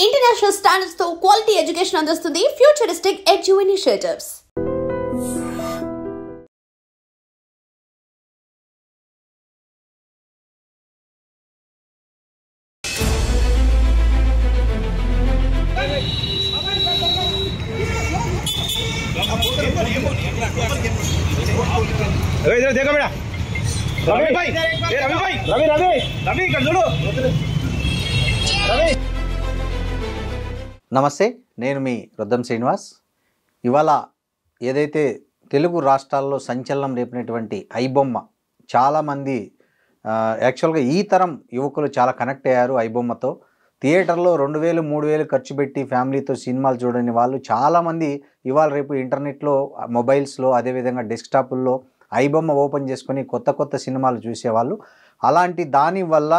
International standards తో quality education అందిస్తుంది futuristic edu initiatives. इधर देखो बेटा रवि भाई रवि भाई रवि रवि रवि ఇక్కడ చూడు రవి. నమస్తే, నేను మీ రొద్దం శ్రీనివాస్. ఇవాళ ఏదైతే తెలుగు రాష్ట్రాల్లో సంచలనం రేపినటువంటి ఐబొమ్మ, చాలామంది యాక్చువల్గా ఈ తరం యువకులు చాలా కనెక్ట్ అయ్యారు ఐబొమ్మతో. థియేటర్లో 2000 3000 ఖర్చు పెట్టి ఫ్యామిలీతో సినిమాలు చూడని వాళ్ళు చాలామంది ఇవాళ రేపు ఇంటర్నెట్లో, మొబైల్స్లో, అదేవిధంగా డెస్క్టాపుల్లో ఐబొమ్మ ఓపెన్ చేసుకొని కొత్త సినిమాలు చూసేవాళ్ళు. అలాంటి దానివల్ల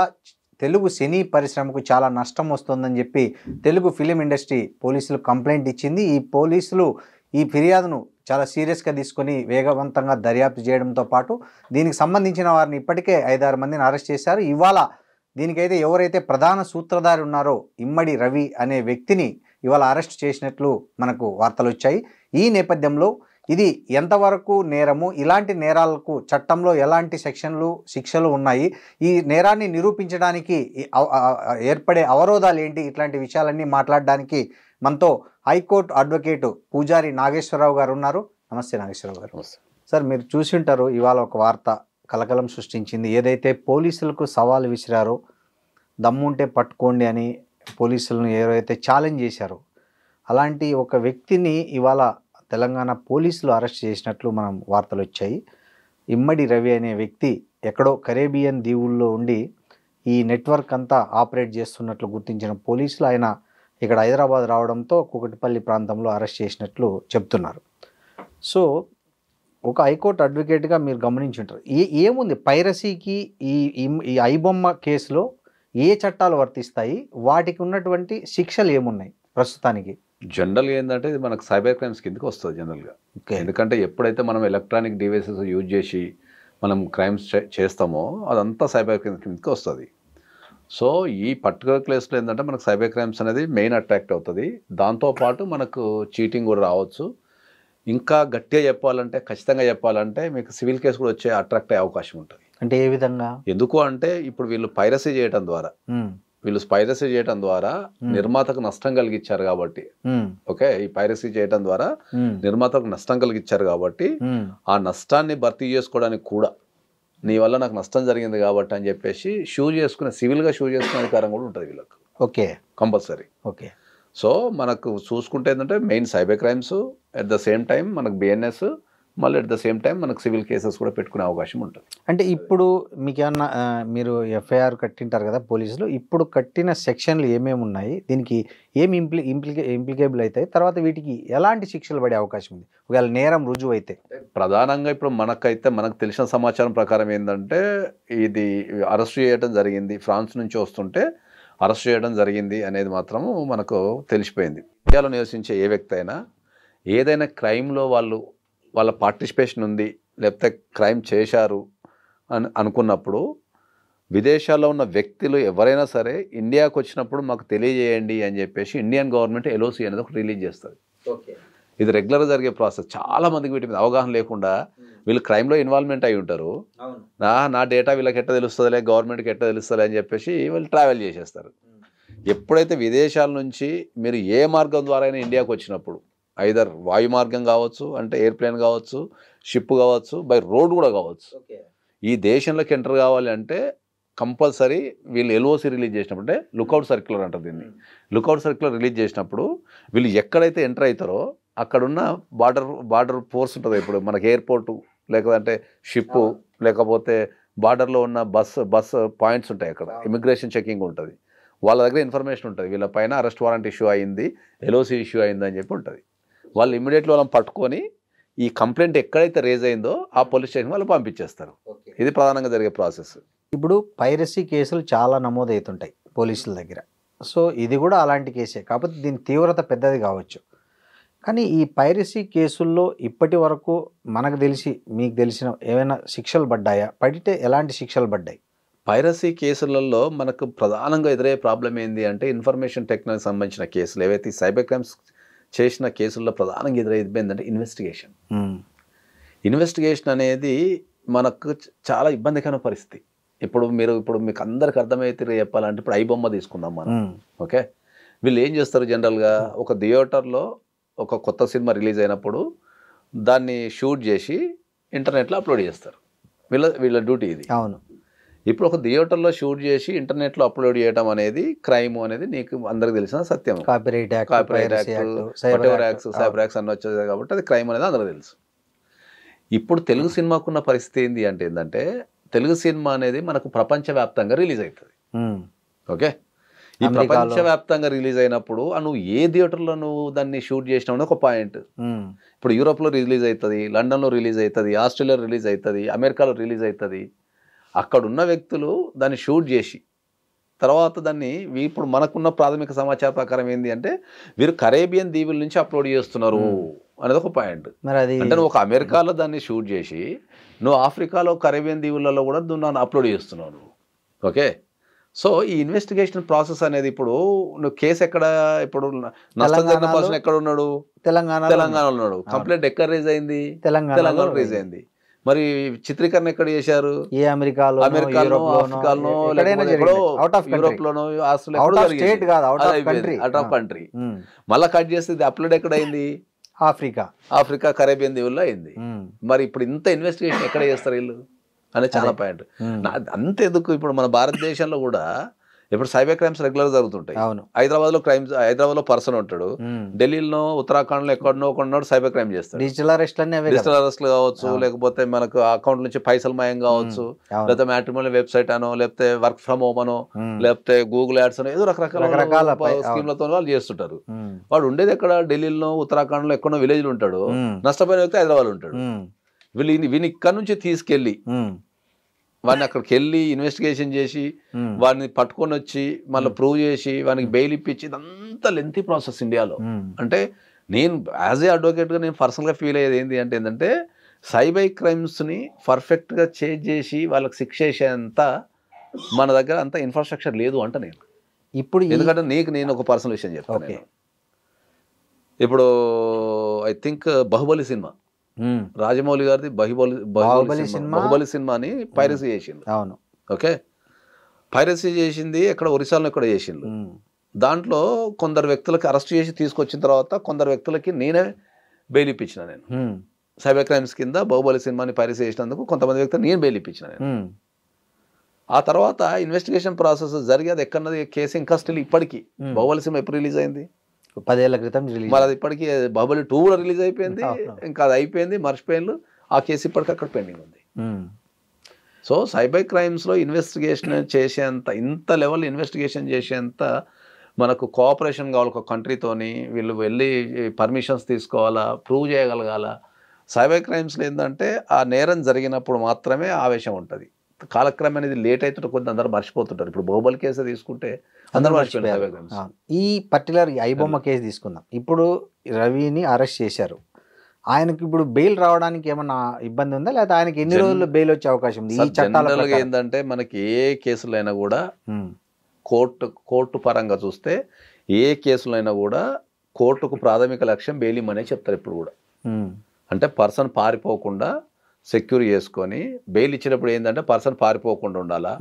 తెలుగు సినీ పరిశ్రమకు చాలా నష్టం వస్తుందని చెప్పి తెలుగు ఫిలిం ఇండస్ట్రీ పోలీసులు కంప్లైంట్ ఇచ్చింది. ఈ పోలీసులు ఈ ఫిర్యాదును చాలా సీరియస్గా తీసుకొని వేగవంతంగా దర్యాప్తు చేయడంతో పాటు దీనికి సంబంధించిన వారిని ఇప్పటికే 5-6 మందిని అరెస్ట్ చేశారు. ఇవాళ దీనికైతే ఎవరైతే ప్రధాన సూత్రధారి ఉన్నారో ఇమ్మడి రవి అనే వ్యక్తిని ఇవాళ అరెస్ట్ చేసినట్లు మనకు వార్తలు వచ్చాయి. ఈ నేపథ్యంలో ఇది ఎంతవరకు నేరము, ఇలాంటి నేరాలకు చట్టంలో ఎలాంటి శిక్షలు ఉన్నాయి, ఈ నేరాన్ని నిరూపించడానికి ఏర్పడే అవరోధాలు ఏంటి, ఇట్లాంటి విషయాలన్నీ మాట్లాడడానికి మనతో హైకోర్టు అడ్వకేటు పూజారి నాగేశ్వరరావు గారు ఉన్నారు. నమస్తే నాగేశ్వరరావు గారు. సార్, మీరు చూసి ఉంటారు, ఇవాళ ఒక వార్త కలకలం సృష్టించింది. ఏదైతే పోలీసులకు సవాలు విసిరారో, దమ్ముంటే పట్టుకోండి అని పోలీసులను ఏవైతే ఛాలెంజ్ చేశారో, అలాంటి ఒక వ్యక్తిని ఇవాళ తెలంగాణ పోలీసులు అరెస్ట్ చేసినట్లు మనం వార్తలు వచ్చాయి. ఇమ్మడి రవి అనే వ్యక్తి ఎక్కడో కరేబియన్ దీవుల్లో ఉండి ఈ నెట్వర్క్ అంతా ఆపరేట్ చేస్తున్నట్లు గుర్తించిన పోలీసులు ఆయన ఇక్కడ హైదరాబాద్ రావడంతో కూకట్పల్లి ప్రాంతంలో అరెస్ట్ చేసినట్లు చెప్తున్నారు. సో ఒక హైకోర్టు అడ్వకేట్గా మీరు గమనించుంటారు, ఏముంది పైరసీకి ఈ ఐబొమ్మ కేసులో ఏ చట్టాలు వర్తిస్తాయి, వాటికి ఉన్నటువంటి శిక్షలు ఏమున్నాయి ప్రస్తుతానికి? జనరల్గా ఏంటంటే ఇది మనకు సైబర్ క్రైమ్స్ కిందకి వస్తుంది జనరల్గా. ఎందుకంటే ఎప్పుడైతే మనం ఎలక్ట్రానిక్ డివైసెస్ యూజ్ చేసి మనం క్రైమ్స్ చేస్తామో అదంతా సైబర్ క్రైమ్స్ కిందకి వస్తుంది. సో ఈ పర్టికులర్ ప్లేస్లో ఏంటంటే మనకు సైబర్ క్రైమ్స్ అనేది మెయిన్ అట్రాక్ట్ అవుతుంది. దాంతోపాటు మనకు చీటింగ్ కూడా రావచ్చు. ఇంకా గట్టిగా చెప్పాలంటే, ఖచ్చితంగా చెప్పాలంటే మీకు సివిల్ కేసు కూడా వచ్చే అట్రాక్ట్ అయ్యే అవకాశం ఉంటుంది. అంటే ఏ విధంగా? ఎందుకు అంటే ఇప్పుడు వీళ్ళు పైరసీ చేయడం ద్వారా నిర్మాతకు నష్టం కలిగించారు కాబట్టి, ఓకే, ఈ పైరసీ చేయడం ద్వారా నిర్మాతకు నష్టం కలిగించారు కాబట్టి ఆ నష్టాన్ని భర్తీ చేసుకోవడానికి కూడా నీ వల్ల నాకు నష్టం జరిగింది కాబట్టి అని చెప్పేసి సివిల్గా షూ చేసుకునే అధికారం కూడా ఉంటుంది వీళ్ళకు. Okay, compulsory. ఓకే. సో మనకు చూసుకుంటే ఏంటంటే main cyber crimes, at the same time మనకు బిఎన్ఎస్, మళ్ళీ అట్ ద సేమ్ టైం మనకు సివిల్ కేసెస్ కూడా పెట్టుకునే అవకాశం ఉంటుంది. అంటే ఇప్పుడు మీకు ఏమన్నా, మీరు ఎఫ్ఐఆర్ కట్టింటారు కదా పోలీసులు, ఇప్పుడు కట్టిన సెక్షన్లు ఏమేమి ఉన్నాయి, దీనికి ఏమి ఇంప్లికేబుల్ అవుతాయి, తర్వాత వీటికి ఎలాంటి శిక్షలు పడే అవకాశం ఉంది ఒకవేళ నేరం రుజువు అయితే? ప్రధానంగా ఇప్పుడు మనకు తెలిసిన సమాచారం ప్రకారం ఏంటంటే ఇది అరెస్ట్ చేయడం జరిగింది, ఫ్రాన్స్ నుంచి వస్తుంటే అరెస్ట్ చేయడం జరిగింది అనేది మాత్రము మనకు తెలిసిపోయింది. ఇండియాలో నివసించే ఏ వ్యక్తి అయినా ఏదైనా క్రైమ్లో వాళ్ళ పార్టిసిపేషన్ ఉంది, లేకపోతే క్రైమ్ చేశారు అని అనుకున్నప్పుడు విదేశాల్లో ఉన్న వ్యక్తులు ఎవరైనా సరే ఇండియాకు వచ్చినప్పుడు మాకు తెలియజేయండి అని చెప్పేసి ఇండియన్ గవర్నమెంట్ ఎల్ఓసి అనేది ఒకటి రిలీజ్ చేస్తుంది. ఇది రెగ్యులర్గా జరిగే ప్రాసెస్. చాలా మందికి వీటి మీద అవగాహన లేకుండా వీళ్ళు క్రైమ్లో ఇన్వాల్వ్మెంట్ అయి ఉంటారు. నా డేటా వీళ్ళకి ఎట్ట తెలుస్తుందిలే, గవర్నమెంట్కి ఎట్ట తెలుస్తుందిలే అని చెప్పేసి వీళ్ళు ట్రావెల్ చేసేస్తారు. ఎప్పుడైతే విదేశాల నుంచి మీరు ఏ మార్గం ద్వారా అయినా ఇండియాకు వచ్చినప్పుడు, ఐదర్ వాయు మార్గం కావచ్చు, అంటే ఎయిర్ప్లేన్ కావచ్చు, షిప్ కావచ్చు, బై రోడ్ కూడా కావచ్చు, ఈ దేశంలోకి ఎంటర్ కావాలి అంటే కంపల్సరీ వీళ్ళు ఎల్ఓసి రిలీజ్ చేసినప్పుడు, అంటే లుకౌట్ సర్క్యులర్ అంటారు దీన్ని, లుకౌట్ సర్క్యులర్ రిలీజ్ చేసినప్పుడు వీళ్ళు ఎక్కడైతే ఎంటర్ అవుతారో అక్కడున్న బార్డర్ ఫోర్స్ ఉంటుంది. ఇప్పుడు మనకి ఎయిర్పోర్టు, లేకపోతే షిప్పు, లేకపోతే బార్డర్లో ఉన్న బస్ పాయింట్స్ ఉంటాయి, అక్కడ ఇమిగ్రేషన్ చెకింగ్ ఉంటుంది. వాళ్ళ దగ్గర ఇన్ఫర్మేషన్ ఉంటుంది, వీళ్ళ పైన అరెస్ట్ వారెంట్ ఇష్యూ అయింది, ఎల్ఓసి ఇష్యూ అయింది అని చెప్పి ఉంటుంది. వాళ్ళు ఇమీడియట్లీ వాళ్ళని పట్టుకొని ఈ కంప్లైంట్ ఎక్కడైతే రేజ్ అయిందో ఆ పోలీస్ స్టేషన్ వాళ్ళు పంపించేస్తారు. ఇది ప్రధానంగా జరిగే ప్రాసెస్. ఇప్పుడు పైరసీ కేసులు చాలా నమోదవుతుంటాయి పోలీసుల దగ్గర. సో ఇది కూడా అలాంటి కేసే, కాకపోతే దీని తీవ్రత పెద్దది కావచ్చు. కానీ ఈ పైరసీ కేసుల్లో ఇప్పటి వరకు మనకు తెలిసి, మీకు తెలిసిన ఏమైనా శిక్షలు పడ్డాయా? పడితే ఎలాంటి శిక్షలు పడ్డాయి? పైరసీ కేసులలో మనకు ప్రధానంగా ఎదురయ్యే ప్రాబ్లం ఏంటి అంటే ఇన్ఫర్మేషన్ టెక్నాలజీ సంబంధించిన కేసులు ఏవైతే సైబర్ క్రైమ్స్ చేసిన కేసుల్లో ప్రధానంగా ఎదురయ్యేది ఏంటంటే ఇన్వెస్టిగేషన్. ఇన్వెస్టిగేషన్ అనేది మనకు చాలా ఇబ్బందికరమైన పరిస్థితి. ఇప్పుడు మీకు అందరికి అర్థమైతే చెప్పాలంటే ఇప్పుడు ఐబొమ్మ తీసుకుందాం మనం. ఓకే, వీళ్ళు ఏం చేస్తారు జనరల్గా ఒక థియేటర్లో ఒక కొత్త సినిమా రిలీజ్ అయినప్పుడు దాన్ని షూట్ చేసి ఇంటర్నెట్లో అప్లోడ్ చేస్తారు. వీళ్ళ డ్యూటీ ఇది. అవును. ఇప్పుడు ఒక థియేటర్లో షూట్ చేసి ఇంటర్నెట్లో అప్లోడ్ చేయడం అనేది క్రైమ్ అనేది నీకు అందరికి తెలిసిన సత్యం. కాపీరైట్ యాక్ట్, సైబర్ యాక్ట్స్ అన్నీ వచ్చేది కాబట్టి అది క్రైమ్ అనేది అందరికి తెలుసు. ఇప్పుడు తెలుగు సినిమాకున్న పరిస్థితి ఏంటంటే తెలుగు సినిమా అనేది మనకు ప్రపంచవ్యాప్తంగా రిలీజ్ అవుతుంది. ఓకే, ఈ ప్రపంచవ్యాప్తంగా రిలీజ్ అయినప్పుడు నువ్వు ఏ థియేటర్లో నువ్వు దాన్ని షూట్ చేసినావు ఒక పాయింట్. ఇప్పుడు యూరోప్లో రిలీజ్ అవుతుంది, లండన్లో రిలీజ్ అవుతుంది, ఆస్ట్రేలియాలో రిలీజ్ అవుతుంది, అమెరికాలో రిలీజ్ అవుతుంది. అక్కడ ఉన్న వ్యక్తులు దాన్ని షూట్ చేసి తర్వాత దాన్ని ఇప్పుడు మనకున్న ప్రాథమిక సమాచార ప్రకారం అంటే వీరు కరేబియన్ దీవుల నుంచి అప్లోడ్ చేస్తున్నారు అనేది ఒక పాయింట్. అంటే నువ్వు ఒక అమెరికాలో దాన్ని షూట్ చేసి నువ్వు ఆఫ్రికాలో కరేబియన్ దీవులలో కూడా నువ్వు అప్లోడ్ చేస్తున్నావు. ఓకే, సో ఈ ఇన్వెస్టిగేషన్ ప్రాసెస్ అనేది ఇప్పుడు నువ్వు కేసు ఎక్కడ, ఇప్పుడు నష్టం జరిగిన పర్సన్ ఎక్కడ ఉన్నాడు? తెలంగాణలో ఉన్నాడు. కంప్లైంట్ ఎక్కడ రేజ్ అయింది? తెలంగాణలో రేజ్ అయింది. మరి చిత్రీకరణ ఎక్కడ చేశారు? అమెరికాలో, ఆఫ్రికాలో, యూరోప్లోనో, ఆస్ట్రేలియా, అవుట్ ఆఫ్ కంట్రీ. మళ్ళీ కట్ చేస్తే అప్లోడ్ ఎక్కడ అయింది? ఆఫ్రికా కరేబియన్ దీవుల్లో అయింది. మరి ఇప్పుడు ఇంత ఇన్వెస్టిగేషన్ ఎక్కడ చేస్తారు వీళ్ళు అనేది చాలా పాయింట్. అంతెందుకు ఇప్పుడు మన భారతదేశంలో కూడా ఇప్పుడు సైబర్ క్రైమ్స్ రెగ్యులర్ జరుగుతుంటాయి. హైదరాబాద్లో పర్సన్ ఉంటాడు, ఢిల్లీలో ఉత్తరాఖండ్లో ఎక్కడనో ఒకడున్నాడు సైబర్ క్రైమ్ చేస్తాడు. డిజిటల్ అరెస్ట్లు కావచ్చు, లేకపోతే మనకు అకౌంట్ నుంచి పైసలు మాయం కావచ్చు, లేకపోతే మ్యాట్రిమోనియల్ వెబ్సైట్ అనో, లేకపోతే వర్క్ ఫ్రమ్ హోమ్ అనో, లేకపోతే గూగుల్ యాడ్స్ అనో, ఏదో రకరకాల స్కీమ్లతో వాళ్ళు చేస్తుంటారు. వాడు ఉండేది ఎక్కడ? ఢిల్లీలో, ఉత్తరాఖండ్లో ఎక్కడో విలేజ్ లో ఉంటాడు. నష్టపోయిన వ్యక్తి హైదరాబాద్ ఉంటాడు. వీని ఇక్కడ నుంచి తీసుకెళ్లి వాడిని అక్కడికి వెళ్ళి ఇన్వెస్టిగేషన్ చేసి వాడిని పట్టుకొని వచ్చి మళ్ళీ ప్రూవ్ చేసి వానికి బెయిల్ ఇప్పించి ఇదంతా లెంతీ ప్రాసెస్ ఇండియాలో. అంటే నేను యాజ్ ఏ అడ్వకేట్గా నేను పర్సనల్గా ఫీల్ అయ్యేది ఏంటంటే సైబర్ క్రైమ్స్ని పర్ఫెక్ట్గా చేంజ్ చేసి వాళ్ళకి శిక్ష చేసేంత మన దగ్గర అంత ఇన్ఫ్రాస్ట్రక్చర్ లేదు అంట నేను ఇప్పుడు. ఎందుకంటే నేను ఒక పర్సనల్ విషయం చెప్తాను. ఇప్పుడు I think Baahubali cinema, Rajamouli గారిది బాహుబలి సినిమాని పైరసీ చేసిండు. అవును. ఓకే, పైరసీ చేసింది ఎక్కడ? ఒరిస్సాలో ఎక్కడ చేసిండు. దాంట్లో కొందరు వ్యక్తులకి అరెస్ట్ చేసి తీసుకొచ్చిన తర్వాత కొందరు వ్యక్తులకి నేనే బెయిల్ ఇప్పించిన. నేను సైబర్ క్రైమ్స్ కింద బాహుబలి సినిమాని పైరసీ చేసినందుకు కొంతమంది వ్యక్తులు నేను బెయిల్ ఇప్పించిన. నేను ఆ తర్వాత ఇన్వెస్టిగేషన్ ప్రాసెస్ జరిగి అది ఎక్కడన్నది కేసు ఇంకా స్టిల్ ఇప్పటికీ. బాహుబలి సినిమా ఎప్పుడు రిలీజ్ అయింది? 10 ఏళ్ల క్రితం. మరి అది ఇప్పటికీ బాహుబలి 2 కూడా రిలీజ్ అయిపోయింది. ఇంకా అది అయిపోయింది, మర్చిపోయింది. ఆ కేసు ఇప్పటికీ అక్కడ పెండింగ్ ఉంది. సో సైబర్ క్రైమ్స్లో ఇన్వెస్టిగేషన్ చేసేంత, ఇంత లెవెల్ ఇన్వెస్టిగేషన్ చేసేంత మనకు కోఆపరేషన్ కావాలి ఒక కంట్రీతోని. వీళ్ళు వెళ్ళి పర్మిషన్స్ తీసుకోవాలా, ప్రూవ్ చేయగలగాల. సైబర్ క్రైమ్స్లో ఏంటంటే ఆ నేరం జరిగినప్పుడు మాత్రమే ఆవేశం ఉంటుంది. కాలక్రమం అనేది లేట్ అవుతుంటే కొంత అందరూ మర్చిపోతుంటారు. ఇప్పుడు బాహుబలి కేసు తీసుకుంటే అందరూ మర్చిపోయారు. ఈ పర్టికులర్ ఐబొమ్మ కేసు తీసుకుందాం. ఇప్పుడు రవిని అరెస్ట్ చేశారు. ఆయనకి ఇప్పుడు బెయిల్ రావడానికి ఏమన్నా ఇబ్బంది ఉందా, లేదా ఆయనకి ఎన్ని రోజుల్లో బెయిల్ వచ్చే అవకాశం ఉంది? ఈ చట్టాలు ఏంటంటే మనకి ఏ కేసులైనా కూడా కోర్టు పరంగా చూస్తే ఏ కేసులైనా కూడా కోర్టుకు ప్రాథమిక లక్ష్యం బెయిల్ ఇమ్మనే చెప్తారు ఇప్పుడు కూడా. అంటే పర్సన్ పారిపోకుండా సెక్యూర్ చేసుకొని బెయిల్ ఇచ్చినప్పుడు ఏంటంటే పర్సన్ పారిపోకుండా ఉండాలా,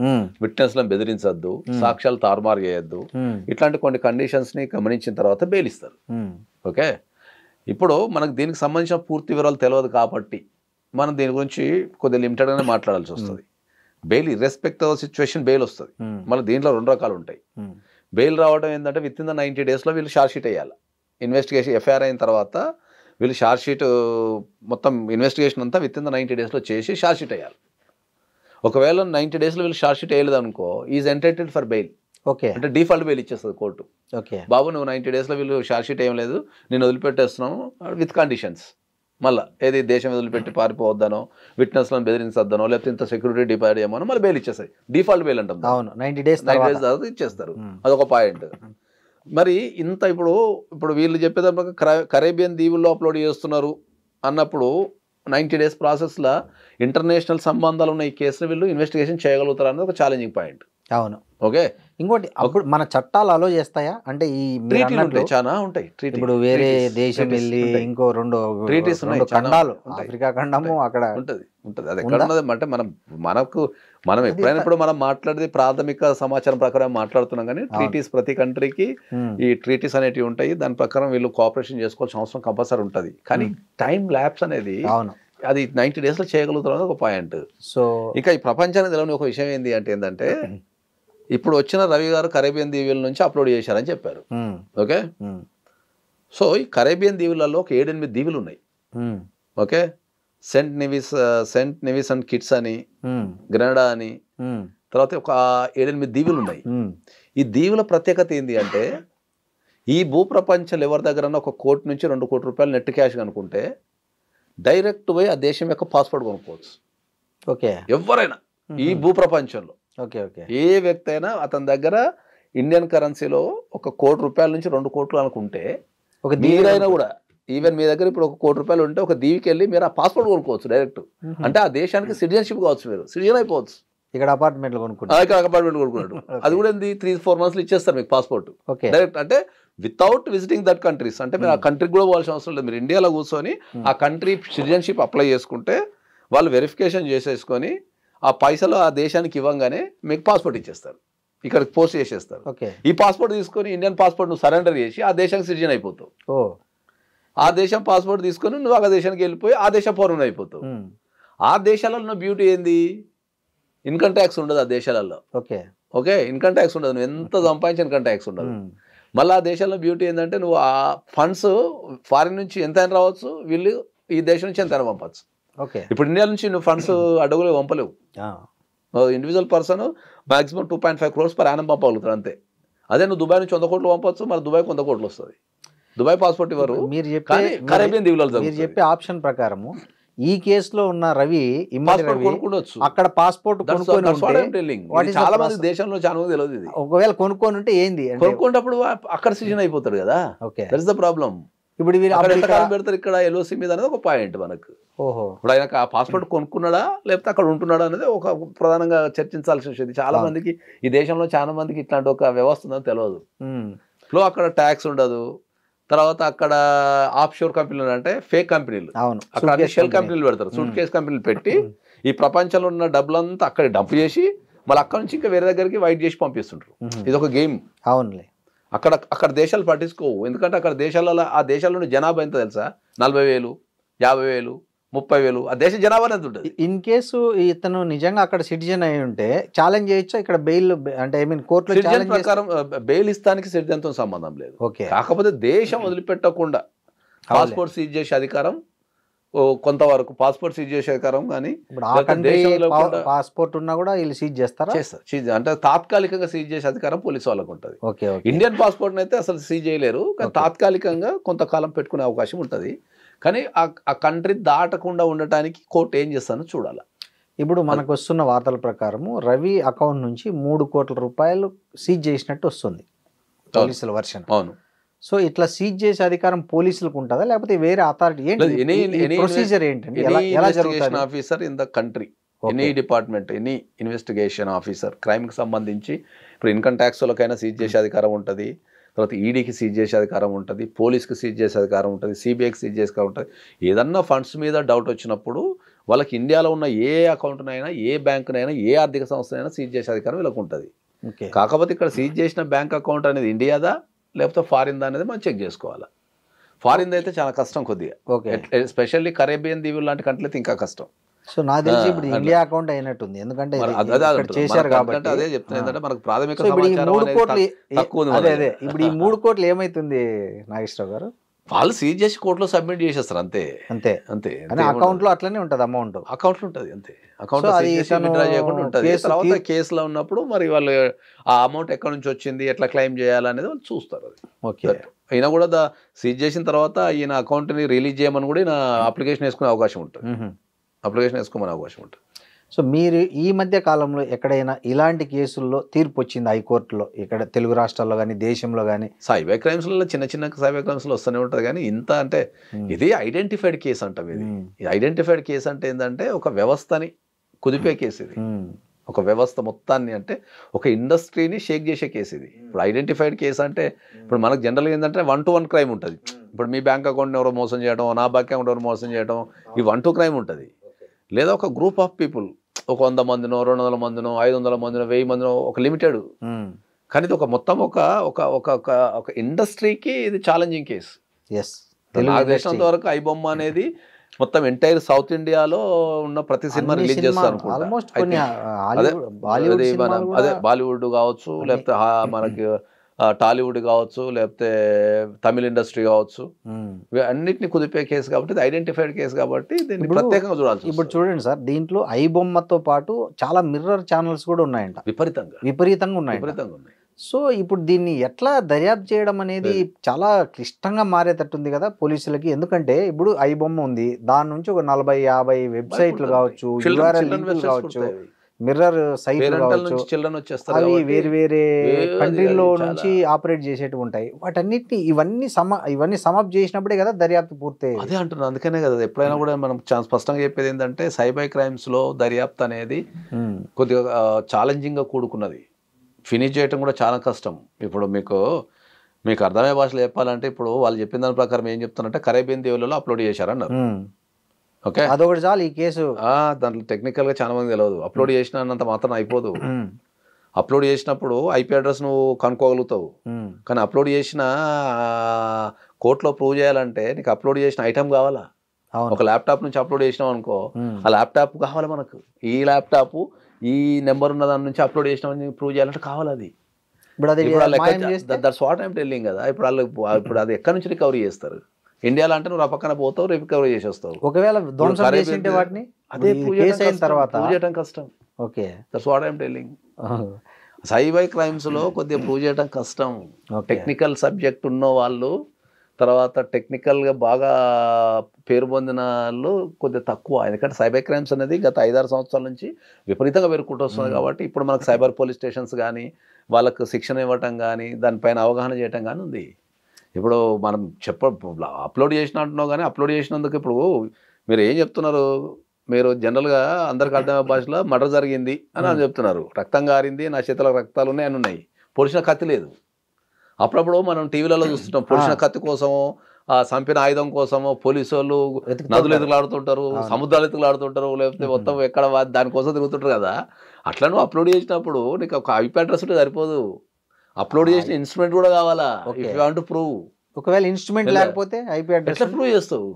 విట్నెస్లను బెదిరించద్దు, సాక్ష్యాలు తారుమారు చేయొద్దు, ఇట్లాంటి కొన్ని కండిషన్స్ ని గమనించిన తర్వాత బెయిల్ ఇస్తారు. ఓకే, ఇప్పుడు మనకు దీనికి సంబంధించిన పూర్తి వివరాలు తెలియదు కాబట్టి మనం దీని గురించి కొద్దిగా లిమిటెడ్గానే మాట్లాడాల్సి వస్తుంది. బెయిల్ ఇర్రెస్పెక్ట్ ఆఫ్ సిచ్యువేషన్ బెయిల్ వస్తుంది. మళ్ళీ దీంట్లో 2 రకాలు ఉంటాయి. బెయిల్ రావడం ఏంటంటే విత్ ఇన్ ద 90 daysలో వీళ్ళు ఛార్జ్ షీట్ వేయాలి. ఇన్వెస్టిగేషన్ ఎఫ్ఐఆర్ అయిన తర్వాత వీళ్ళు ఛార్జ్ షీట్ మొత్తం ఇన్వెస్టిగేషన్ అంతా విత్ ఇన్ ద 90 daysలో చేసి ఛార్జ్ షీట్ వేయాలి. ఒకవేళ 90 daysలో వీళ్ళు ఛార్జ్ షీట్ వేయలేదు అనుకో, is entitled for bail. Okay, అంటే డిఫాల్ట్ బెయిల్ ఇచ్చేస్తుంది కోర్టు. ఓకే బాబు, నువ్వు 90 daysలో వీళ్ళు ఛార్జ్ షీట్ ఏం లేదు, నేను వదిలిపెట్టేస్తున్నాను విత్ కండిషన్స్. మళ్ళీ ఏది దేశం వదిలిపెట్టి పారిపోవద్దనో, విట్నెస్లను బెదిరించద్దనో, లేకపోతే ఇంత సెక్యూరిటీ డిపార్ట్ చేయమనో మళ్ళీ బెయిల్ ఇచ్చేస్తాయి. డిఫాల్ట్ బెయిల్ అంటాం. అవును, 90 days తర్వాత ఇచ్చేస్తారు. అదొక పాయింట్. మరి ఇంత ఇప్పుడు వీళ్ళు చెప్పేటప్పుడు కరేబియన్ దీవుల్లో అప్లోడ్ చేస్తున్నారు అన్నప్పుడు 90 days ప్రాసెస్లో ఇంటర్నేషనల్ సంబంధాలు ఉన్న ఈ కేసులు వీళ్ళు ఇన్వెస్టిగేషన్ చేయగలుగుతారు అనేది ఒక ఛాలెంజింగ్ పాయింట్. అవును. ఓకే, ఇంకోటి అప్పుడు మన చట్టాలు అలో చేస్తాయా అంటే ఈ మీరు ట్రీటీలు అన్నట్లు ఉంటాయి, చాలా ఉంటాయి. ఇప్పుడు వేరే దేశం వెళ్ళి ఇంకో రెండు ఖండాలు, ఆఫ్రికా ఖండము అక్కడ ఉంటుంది. అది ఎక్కడ ఉన్నది అంటే మనం ఎప్పుడైనా ఇప్పుడు మనం మాట్లాడేది ప్రాథమిక సమాచారం ప్రకారం మాట్లాడుతున్నాం, కానీ ట్రీటీస్ ప్రతి కంట్రీకి ఈ ట్రీటీస్ అనేటివి ఉంటాయి. దాని ప్రకారం వీళ్ళు కోఆపరేషన్ చేసుకోవాల్సిన అవసరం కంపల్సరీ ఉంటుంది. కానీ టైం ల్యాప్స్ అనేది అది 90 days చేయగలుగుతారు ఒక పాయింట్. సో ఇక ఈ ప్రపంచానికి తెలియని ఒక విషయం ఏంటంటే ఇప్పుడు వచ్చిన రవి గారు కరేబియన్ దీవుల నుంచి అప్లోడ్ చేశారని చెప్పారు. ఓకే, సో ఈ కరేబియన్ దీవులలో ఒక 7-8 దీవులు ఉన్నాయి. Okay, saint Nevis and Kitts అని, గ్రెనడా అని, తర్వాత ఒక 7-8 దీవులు ఉన్నాయి. ఈ దీవుల ప్రత్యేకత ఏంటి అంటే ఈ భూప్రపంచంలో ఎవరి దగ్గర ఒక కోటి నుంచి 2 కోట్ల రూపాయలు నెట్ క్యాష్ కనుకుంటే డైరెక్ట్ పోయి ఆ దేశం యొక్క పాస్పోర్ట్ కొనుక్కోవచ్చు. ఓకే, ఎవరైనా ఈ భూప్రపంచంలో ఏ వ్యక్తి అయినా అతని దగ్గర ఇండియన్ కరెన్సీలో 1 కోటి రూపాయల నుంచి 2 కోట్లు అనుకుంటే ఒక దీవైనా కూడా ఈవెన్ మీ దగ్గర ఇప్పుడు 1 కోటి రూపాయలు ఉంటే ఒక దీవికి వెళ్ళి మీరు ఆ పాస్పోర్ట్ కొనుక్కోవచ్చు డైరెక్ట్. అంటే ఆ దేశానికి సిటిజన్షిప్ కావచ్చు, మీరు సిటిజన్ అయిపోవచ్చు. ఇక్కడ అపార్ట్మెంట్లు కొనుక్కున్నాడు అది కూడా 3-4 months ఇచ్చేస్తారు మీకు పాస్పోర్ట్ డైరెక్ట్. అంటే వితౌట్ విజిటింగ్ దట్ కంట్రీస్, అంటే మీరు ఆ కంట్రీకి కూడా పోవాల్సిన అవసరం లేదు. మీరు ఇండియాలో కూర్చొని ఆ కంట్రీ సిటిజన్షిప్ అప్లై చేసుకుంటే వాళ్ళు వెరిఫికేషన్ చేసేసుకొని ఆ పైసలు ఆ దేశానికి ఇవ్వగానే మీకు పాస్పోర్ట్ ఇచ్చేస్తారు, ఇక్కడ పోస్ట్ చేసేస్తారు. ఈ పాస్పోర్ట్ తీసుకొని ఇండియన్ పాస్పోర్ట్ నువ్వు సరెండర్ చేసి ఆ దేశానికి సిటిజన్ అయిపోతావు. ఆ దేశం పాస్పోర్ట్ తీసుకొని నువ్వు ఆ దేశానికి వెళ్ళిపోయి ఆ దేశ పౌరుని అయిపోతావు. ఆ దేశాలలో బ్యూటీ ఏంది, ఇన్కమ్ ట్యాక్స్ ఉండదు ఆ దేశాలలో. ఓకే, ఇన్కమ్ ట్యాక్స్ ఉండదు, నువ్వు ఎంత సంపాదించి ఇన్కమ్ ట్యాక్స్ ఉండదు. మళ్ళీ ఆ దేశంలో బ్యూటీ ఏంటంటే నువ్వు ఆ ఫండ్స్ ఫారిన్ నుంచి ఎంతైనా రావచ్చు, వీళ్ళు ఈ దేశం నుంచి ఎంతైనా పంపచ్చు. ఇప్పుడు ఇండియా నుంచి నువ్వు ఫండ్స్ అడుగులు పంపలేవు. Individual person maximum 2.5 crores per annum పంపగలుగుతారు అంతే. అదే నువ్వు దుబాయ్ నుంచి 100 కోట్లు పంపచ్చు, మరి దుబాయ్ 100 కోట్లు వస్తుంది. దుబాయ్ పాస్పోర్ట్ ఇవ్వరు. మీరు చెప్పే ఆప్షన్ ప్రకారము ఈ కేసులో ఉన్న రవి అక్కడ పాస్పోర్ట్ చాలా మంది దేశంలో చాలా మంది తెలియదు ఇది. ఒకవేళ కొనుక్కొని ఉంటే ఏంది కొనుక్కున్నప్పుడు అక్కడ సిటిజన్ అయిపోతాడు కదా. That is the problem. ఇప్పుడు పెడతారు ఇక్కడ ఎల్ఓసి మీద అనేది ఒక పాయింట్ మనకు. ఇప్పుడు ఆయన ఆ పాస్పోర్ట్ కొనుక్కున్నాడా లేకపోతే అక్కడ ఉంటున్నాడా అనేది ఒక ప్రధానంగా చర్చించాల్సిన విషయం. చాలా మందికి ఈ దేశంలో చాలా మందికి ఇట్లాంటి ఒక వ్యవస్థ ఉందని తెలియదు. లో అక్కడ ట్యాక్స్ ఉండదు, తర్వాత అక్కడ ఆఫ్ షోర్ కంపెనీలు అంటే ఫేక్ కంపెనీలు, అక్కడ షెల్ కంపెనీలు పెడతారు, సూట్ కేస్ కంపెనీలు పెట్టి ఈ ప్రపంచంలో ఉన్న డబ్బులంతా అక్కడ డంప్ చేసి మళ్ళీ అక్కడ నుంచి ఇంకా వేరే దగ్గరికి వైట్ చేసి పంపిస్తుంటారు. ఇది ఒక గేమ్. అవునులే, అక్కడ దేశాలు పట్టించుకోవు. ఎందుకంటే అక్కడ దేశాలలో ఆ దేశాల్లో జనాభా ఎంత తెలుసా, 40,000, 50,000, 30,000 ఆ దేశ జనాభా ఎంత ఉంటుంది. ఇన్ కేసు ఇతను నిజంగా అక్కడ సిటిజన్ అయి ఉంటే ఛాలెంజ్ చేయొచ్చు ఇక్కడ బెయిల్, అంటే ఐ మీన్ కోర్టులో సిటిజన్ ప్రకారం బెయిల్ ఇస్తానికి సిటిజన్తో సంబంధం లేదు. కాకపోతే దేశం వదిలిపెట్టకుండా పాస్పోర్ట్ సీజ్ చేసే అధికారం కొంతవరకు, పాస్పోర్ట్ సీజ్ చేసే అధికారం కానీ పాస్పోర్ట్ ఉన్నా కూడా వీళ్ళు సీజ్ చేస్తారు. అంటే తాత్కాలికంగా సీజ్ చేసే అధికారం పోలీసు వాళ్ళకు ఉంటుంది. ఇండియన్ పాస్పోర్ట్ అయితే అసలు సీజ్ చేయలేరు, కానీ తాత్కాలికంగా కొంతకాలం పెట్టుకునే అవకాశం ఉంటుంది. కానీ ఆ కంట్రీ దాటకుండా ఉండటానికి కోర్టు ఏం చేస్తానో చూడాలి. ఇప్పుడు మనకు వస్తున్న వార్తల ప్రకారము రవి అకౌంట్ నుంచి 3 కోట్ల రూపాయలు సీజ్ చేసినట్టు వస్తుంది పోలీసుల వర్షన్. అవును. సో ఇట్లా సీజ్ చేసే అధికారం పోలీసులకు ఉంటుందా లేకపోతే వేరే అథారిటీ ఏంటి, ప్రొసీజర్ ఏంటండి, ఎలా జరుగుతుంది? Officer in the country, any department, any investigation officer, క్రైమ్కి సంబంధించి ఇప్పుడు ఇన్కమ్ ట్యాక్స్ వాళ్ళకైనా సీజ్ చేసే అధికారం ఉంటుంది, తర్వాత ఈడీకి సీజ్ చేసే అధికారం ఉంటుంది, పోలీస్కి సీజ్ చేసే అధికారం ఉంటుంది, సిబిఐకి సీజ్ చేసే అధికారం ఉంటుంది. ఏదన్నా ఫండ్స్ మీద డౌట్ వచ్చినప్పుడు వాళ్ళకి ఇండియాలో ఉన్న ఏ అకౌంట్నైనా, ఏ బ్యాంకునైనా, ఏ ఆర్థిక సంస్థనైనా సీజ్ చేసే అధికారం వీళ్ళకి ఉంటుంది. కాకపోతే ఇక్కడ సీజ్ చేసిన బ్యాంక్ అకౌంట్ అనేది ఇండియాదా లేకపోతే ఫారిన్దా అనేది మనం చెక్ చేసుకోవాలి. ఫారిన్ అయితే చాలా కష్టం కొద్దిగా, ఎస్పెషల్లీ కరేబియన్ దీవులు లాంటి కంట్రీలు ఇంకా కష్టం. సో నాకు తెలిసి ఇప్పుడు ఇండియా అకౌంట్ అయినట్టుంది, ఎందుకంటే చేశారు కాబట్టి. అదే చెప్తున్నా, మనకు ప్రాథమిక ఇప్పుడు ఈ 3 కోట్లు ఏమైతుంది నాగేశ్వరరావు గారు? వాళ్ళు సీజ్ చేసి కోర్టులో సబ్మిట్ చేసేస్తారు అంతే అంతే అంతే. అకౌంట్ లో అట్లనే ఉంటుంది, అమౌంట్ అకౌంట్ ఉంటుంది అంతే. అకౌంట్ చేయకుండా ఉంటుంది. తర్వాత కేసులో ఉన్నప్పుడు మరి వాళ్ళు ఆ అమౌంట్ ఎక్కడి నుంచి వచ్చింది, ఎట్లా క్లెయిమ్ చేయాలనేది వాళ్ళు చూస్తారు. అది ఓకే. అయినా కూడా సీజ్ చేసిన తర్వాత ఈయన అకౌంట్ని రిలీజ్ చేయమని కూడా ఈయన అప్లికేషన్ వేసుకునే అవకాశం ఉంటుంది, అప్లికేషన్ వేసుకోమనే అవకాశం ఉంటుంది. సో మీరు ఈ మధ్య కాలంలో ఎక్కడైనా ఇలాంటి కేసుల్లో తీర్పు వచ్చింది హైకోర్టులో, ఇక్కడ తెలుగు రాష్ట్రాల్లో కానీ దేశంలో కానీ? సైబర్ క్రైమ్స్లలో చిన్న చిన్న సైబర్ క్రైమ్స్లో వస్తూనే ఉంటుంది కానీ ఇంత అంటే ఇది ఐడెంటిఫైడ్ కేసు అంటాం. ఇది ఐడెంటిఫైడ్ కేసు అంటే ఏంటంటే ఒక వ్యవస్థని కుదిపే కేసు ఇది. ఒక వ్యవస్థ మొత్తాన్ని అంటే ఒక ఇండస్ట్రీని షేక్ చేసే కేసు ఇది. ఇప్పుడు ఐడెంటిఫైడ్ కేసు అంటే ఇప్పుడు మనకు జనరల్గా ఏంటంటే 1-to-1 క్రైమ్ ఉంటుంది. ఇప్పుడు మీ బ్యాంక్ అకౌంట్ని ఎవరో మోసం చేయడం, నా బ్యాంక్ అకౌంట్ ఎవరు మోసం చేయడం, ఈ 1-2 క్రైమ్ ఉంటుంది. లేదా ఒక గ్రూప్ ఆఫ్ పీపుల్, ఒక 100 మందినో 200 మందినో 500 మందినో 1000 మందినో ఒక లిమిటెడ్. కానీ ఇది ఒక మొత్తం ఒక ఇండస్ట్రీకి ఇది ఛాలెంజింగ్ కేసు. నాకు తెలిసినంత వరకు ఐబొమ్మ అనేది మొత్తం ఎంటైర్ సౌత్ ఇండియాలో ఉన్న ప్రతి సినిమా రిలీజ్ చేస్తారు అదే బాలీవుడ్ కావచ్చు, లేకపోతే మనకి టాలీవుడ్ కావచ్చు, లేకపోతే తమిళ ఇండస్ట్రీ కావచ్చు, అన్నిటిని కుదిపే కేసు కాబట్టి ఇది ఐడెంటిఫైడ్ కేసు కాబట్టి దీన్ని ప్రత్యేకంగా చూడాలి. ఇప్పుడు చూడండి సార్, దీంట్లో ఐబొమ్మతో పాటు చాలా మిర్రర్ ఛానల్స్ కూడా ఉన్నాయంట, విపరీతంగా ఉన్నాయి. సో ఇప్పుడు దీన్ని ఎట్లా దర్యాప్తు చేయడం అనేది చాలా క్లిష్టంగా మారేటట్టుంది కదా పోలీసులకి. ఎందుకంటే ఇప్పుడు ఐబొమ్మ ఉంది, దాని నుంచి ఒక 40-50 వెబ్సైట్లు కావచ్చు, కావచ్చు, మిర్రర్ సైట్లు కావచ్చు, అవి వేరే వేరే కంట్రీలో నుంచి ఆపరేట్ చేసేటివి ఉంటాయి. వాటన్నిటిని ఇవన్నీ సమప్ చేసినప్పుడే కదా దర్యాప్తు పూర్తి. అదే అంటున్నాను, అందుకనే కదా ఎప్పుడైనా కూడా మనం స్పష్టంగా చెప్పేది ఏంటంటే సైబర్ క్రైమ్స్ లో దర్యాప్తు అనేది కొద్దిగా ఛాలెంజింగ్ గా కూడుకున్నది. ఫినిష్ చేయటం కూడా చాలా కష్టం. ఇప్పుడు మీకు అర్థమయ్యే భాషలో చెప్పాలంటే ఇప్పుడు వాళ్ళు చెప్పిన దాని ప్రకారం ఏం చెప్తారంటే కరేబియన్ దీవులలో అప్లోడ్ చేశారన్నారు. ఓకే, అదొకటి చాలు ఈ కేసు. దాంట్లో టెక్నికల్ గా చాలా మంది తెలియదు. అప్లోడ్ చేసినంత మాత్రం అయిపోదు. అప్లోడ్ చేసినప్పుడు ఐపీ అడ్రస్ నువ్వు కనుక్కోగలుగుతావు, కానీ అప్లోడ్ చేసిన కోర్టులో ప్రూవ్ చేయాలంటే నీకు అప్లోడ్ చేసిన ఐటమ్ కావాలా. ఒక ల్యాప్టాప్ నుంచి అప్లోడ్ చేసినావు అనుకో, ఆ ల్యాప్టాప్ కావాలి మనకు. ఈ ల్యాప్టాప్ ఈ నెంబర్ ఉన్న దాని నుంచి అప్లోడ్ చేసినామని ప్రూవ్ చేయాలంటే కావాలి. అది దట్స్ వాట్ ఐమ్ టెల్లింగ్ కదా. ఇప్పుడు అది ఎక్కడి నుంచి రికవరీ చేస్తారు? ఇండియాలో అంటే నువ్వు ఆ పక్కన పోతావు, రికవరీ చేసి వస్తావు. ఒకవేళ వాటిని అదే ప్రూవ్ చేయడం కష్టం. Okay, that's what I'm telling. Cyber crimes లో కొద్దిగా ప్రూవ్ చేయడం కష్టం. టెక్నికల్ సబ్జెక్ట్ ఉన్న వాళ్ళు, తర్వాత టెక్నికల్గా బాగా పేరు పొందిన వాళ్ళు కొద్దిగా తక్కువ. ఎందుకంటే సైబర్ క్రైమ్స్ అనేది గత 5-6 సంవత్సరాల నుంచి విపరీతంగా పెరుగుకుంటూ వస్తుంది. కాబట్టి ఇప్పుడు మనకు సైబర్ పోలీస్ స్టేషన్స్ కానీ వాళ్ళకు శిక్షణ ఇవ్వటం కానీ దానిపైన అవగాహన చేయటం కానీ ఉంది. ఇప్పుడు మనం అప్లోడ్ చేసిన అంటున్నావు, కానీ అప్లోడ్ చేసినందుకు ఇప్పుడు మీరు ఏం చెప్తున్నారు? మీరు జనరల్గా అందరికి అర్థమయ్యే భాషలో మర్డర్ జరిగింది అని చెప్తున్నారు, రక్తం గారింది, నా చేతులకు రక్తాలు ఉన్నాయి అని ఉన్నాయి, పొడిచిన కత్తి లేదు. అప్పుడప్పుడు మనం టీవీలలో చూస్తుంటాం పొడిచిన కత్తి కోసమో చంపిన ఆయుధం కోసమో పోలీసు వాళ్ళు నదులు ఎదుగులాడుతుంటారు, సముద్రాలు ఎదుగులాడుతుంటారు, లేకపోతే మొత్తం ఎక్కడ దానికోసం తిరుగుతుంటారు కదా. అట్లా నువ్వు అప్లోడ్ చేసినప్పుడు నీకు ఒక ఐపీ అడ్రస్ ఉంటే సరిపోదు, అప్లోడ్ చేసిన ఇన్స్ట్రుమెంట్ కూడా కావాలా. If you want to prove, ఒకవేళ ఇన్స్ట్రుమెంట్ లేకపోతే ఐపీ అడ్రస్ ఎట్లా ప్రూవ్ చేస్తావు?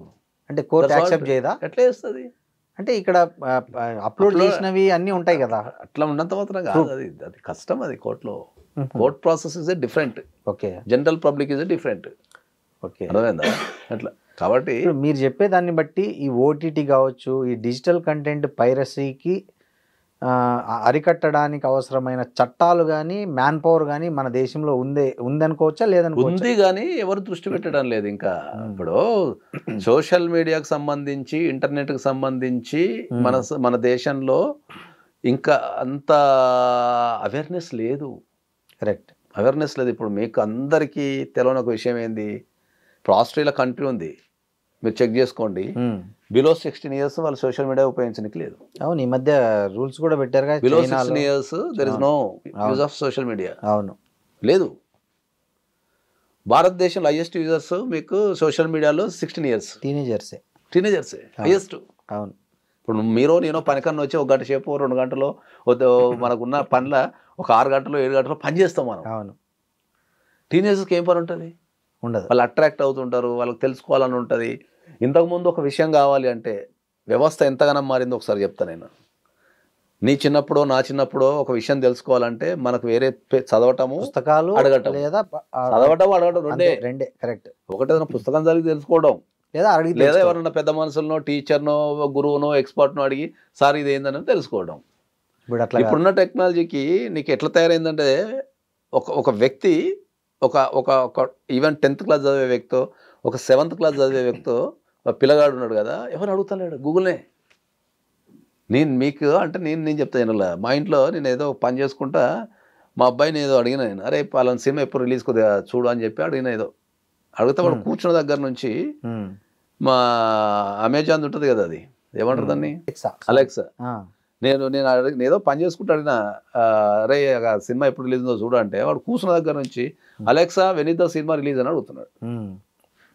అంటే కోర్టు యాక్సెప్ట్ చేయదా? ఎట్లా చేస్తుంది? అంటే ఇక్కడ అప్లోడ్ చేసినవి అన్నీ ఉంటాయి కదా, అట్లా ఉన్నంత మాత్రం కాదు. అది కష్టం. అది కోర్టులో court process is different. Okay, general public is different. Okay, అర్థమైందా? అట్లా కాబట్టి మీరు చెప్పే దాన్ని బట్టి ఈ ఓటీటీ కావచ్చు, ఈ డిజిటల్ కంటెంట్ పైరసీకి అరికట్టడానికి అవసరమైన చట్టాలు కానీ మ్యాన్ పవర్ కానీ మన దేశంలో ఉందనుకోవచ్చా లేదనుకోవచ్చా? ఉంది, కానీ ఎవరు దృష్టి పెట్టడం లేదు ఇంకా. ఇప్పుడు సోషల్ మీడియాకు సంబంధించి, ఇంటర్నెట్కి సంబంధించి మన దేశంలో ఇంకా అంత అవేర్నెస్ లేదు. కరెక్ట్, అవేర్నెస్ లేదు. ఇప్పుడు మీకు అందరికీ తెలియని ఒక విషయం ఏంది, ఇప్పుడు ఆస్ట్రేలియా కంట్రీ ఉంది, మీరు చెక్ చేసుకోండి, బిలో 16 years వాళ్ళు సోషల్ మీడియా ఉపయోగించడానికి లేదు. అవును, ఈ మధ్య రూల్స్ కూడా పెట్టారు కదా, below 16 years there is no use of social media. అవును, లేదు. భారతదేశంలో హైయెస్ట్ యూజర్స్ మీకు సోషల్ మీడియాలో 16 years టీనేజర్సే హైయెస్ట్. అవును, ఇప్పుడు నేను పనికన్నా వచ్చి 1 గంట సేపు 2 గంటలో మనకున్న పనుల ఒక 6 గంటలు 7 గంటలు పని చేస్తాం మనం. అవును, టీనేజర్స్కి ఏం పని ఉంటుంది? ఉండదు. వాళ్ళు అట్రాక్ట్ అవుతుంటారు, వాళ్ళకి తెలుసుకోవాలని ఉంటుంది. ఇంతకుముందు ఒక విషయం కావాలి అంటే వ్యవస్థ ఎంతగానో మారిందో ఒకసారి చెప్తాను నేను. నీ చిన్నప్పుడు నా చిన్నప్పుడు ఒక విషయం తెలుసుకోవాలంటే మనకు వేరే చదవటము, పుస్తకాలు అడగటం, లేదా చదవటం అడగటం రెండే. కరెక్ట్. ఒకటేదైనా పుస్తకం చదివి తెలుసుకోవడం, లేదా ఎవరన్నా పెద్ద మనుషులనో టీచర్నో గురువునో ఎక్స్పర్ట్నో అడిగి సార్ ఇది ఏందని తెలుసుకోవడం. ఇప్పుడున్న టెక్నాలజీకి నీకు ఎట్లా తయారైందంటే ఒక వ్యక్తి ఒక ఈవెన్ 10th క్లాస్ చదివే వ్యక్తో, ఒక 7th క్లాస్ చదివే వ్యక్తో, పిల్లగాడు ఉన్నాడు కదా, ఎవరు అడుగుతలేడు, గూగుల్నే నేను మీకు అంటే నేను చెప్తాను ఇలా మా ఇంట్లో నేను ఏదో పని చేసుకుంటా మా అబ్బాయిని ఏదో అడిగిన నేను అరే పలానా సినిమా ఎప్పుడు రిలీజ్ కొద్దిగా చూడు అని చెప్పి అడిగిన ఏదో అడిగితే వాడు కూర్చున్న దగ్గర నుంచి మా అమెజాన్ ఉంటుంది కదా అది ఏమంటారు దాన్ని అలెక్సా నేను ఏదో పని చేసుకుంటూ అడిగిన అరే సినిమా ఎప్పుడు రిలీజ్ ఉందో చూడు అంటే వాడు కూర్చున్న దగ్గర నుంచి అలెక్సా వెనిద్దా సినిమా రిలీజ్ అని అడుగుతున్నాడు.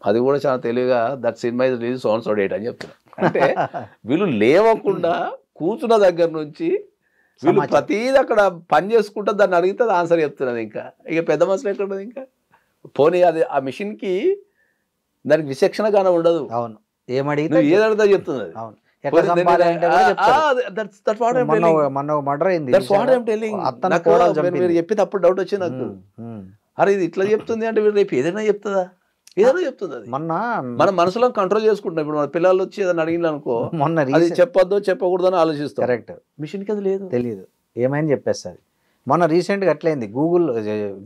అది కూడా చాలా తెలివిగా that cinema is release so date అని చెప్తున్నాడు. అంటే వీళ్ళు లేవకుండా కూర్చున్న దగ్గర నుంచి వీళ్ళు ప్రతిదీ అక్కడ పని చేసుకుంటా దాన్ని అడిగితే అది ఆన్సర్ చెప్తున్నది. ఇంకా ఇక పెద్ద మనుషులు ఎక్కడ ఉన్నది ఇంకా పోనీ అది ఆ మిషన్కి దానికి విచక్షణగానే ఉండదు. అవును ఏమడిగితే ఏది అడిగితే చెప్తుంది మీరు చెప్పి తప్పుడు డౌట్ వచ్చింది నాకు. అరే ఇది ఇట్లా చెప్తుంది అంటే వీళ్ళు రేపు ఏదైనా చెప్తుందా ఏదైనా చెప్తుంది. అది మన మనసులో కంట్రోల్ చేసుకుంటున్నాం. ఇప్పుడు మన పిల్లలు వచ్చి ఏదైనా అడిగిన అనుకో అది చెప్పొద్దు చెప్పకూడదు అని ఆలోచిస్తాం. కరెక్ట్ మిషన్కి అది లేదు తెలియదు ఏమైనా చెప్పేస్తుంది. మొన్న రీసెంట్గా అట్లయింది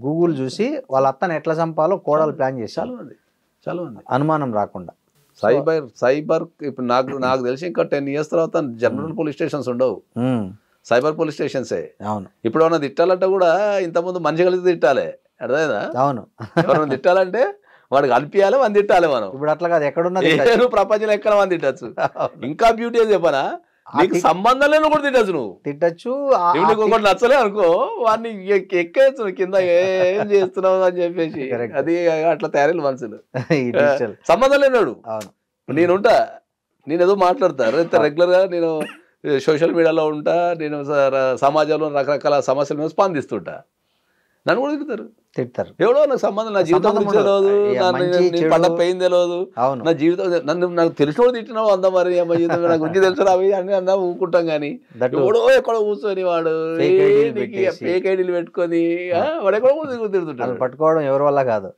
గూగుల్ చూసి వాళ్ళ అత్తను ఎట్లా చంపాలో కోడలు ప్లాన్ చేసి చాలా ఉంది అనుమానం రాకుండా. సైబర్ ఇప్పుడు నాకు తెలిసి ఇంకా 10 years తర్వాత జనరల్ పోలీస్ స్టేషన్స్ ఉండవు, సైబర్ పోలీస్ స్టేషన్సే. అవును ఇప్పుడు ఏమన్నా తిట్టాలంటే కూడా ఇంతకుముందు మనిషి కలిసి తిట్టాలి అర్థమైందా. అవును ఎవరైనా తిట్టాలంటే వాడికి అనిపించాలి మనం తిట్టాలి. మనం ఇప్పుడు అట్లా కాదు ఎక్కడున్నా ప్రపంచంలో ఎక్కడ మనం తిట్టచ్చు. ఇంకా బ్యూటీ అని చెప్పనా నీకు సంబంధం లేని కూడా తిట్టచ్చు. నువ్వు తిట్టచ్చు ఒకటి నచ్చలే అనుకో వాడిని ఎక్కేయచ్చు కింద ఏం చేస్తున్నావు అని చెప్పేసి. అది అట్లా తయారైన మనుషులు సంబంధం లేనాడు. నేనుంటా నేను ఏదో మాట్లాడతా రెగ్యులర్ గా నేను సోషల్ మీడియాలో ఉంటా, నేను సమాజంలో రకరకాల సమస్యల మీద స్పందిస్తుంటా. నన్ను కూడా తిడతారు ఎవడో నాకు సంబంధం నా జీవితం గురించి తెలియదు, పండ పెయిన్ తెలియదు, నా జీవితం నాకు తెలిసిన తిట్టినావు అందా మరి నా గురించి తెలుసు అవి అని అన్నా ఊరుకుంటాం. కానీ ఎవడో ఎక్కడో కూర్చొని వాడు ఫేక్ ఐడీలు పెట్టుకొని వాడు ఎక్కడో తిడుతుంటాడు. పట్టుకోవడం ఎవరి వల్ల కాదు,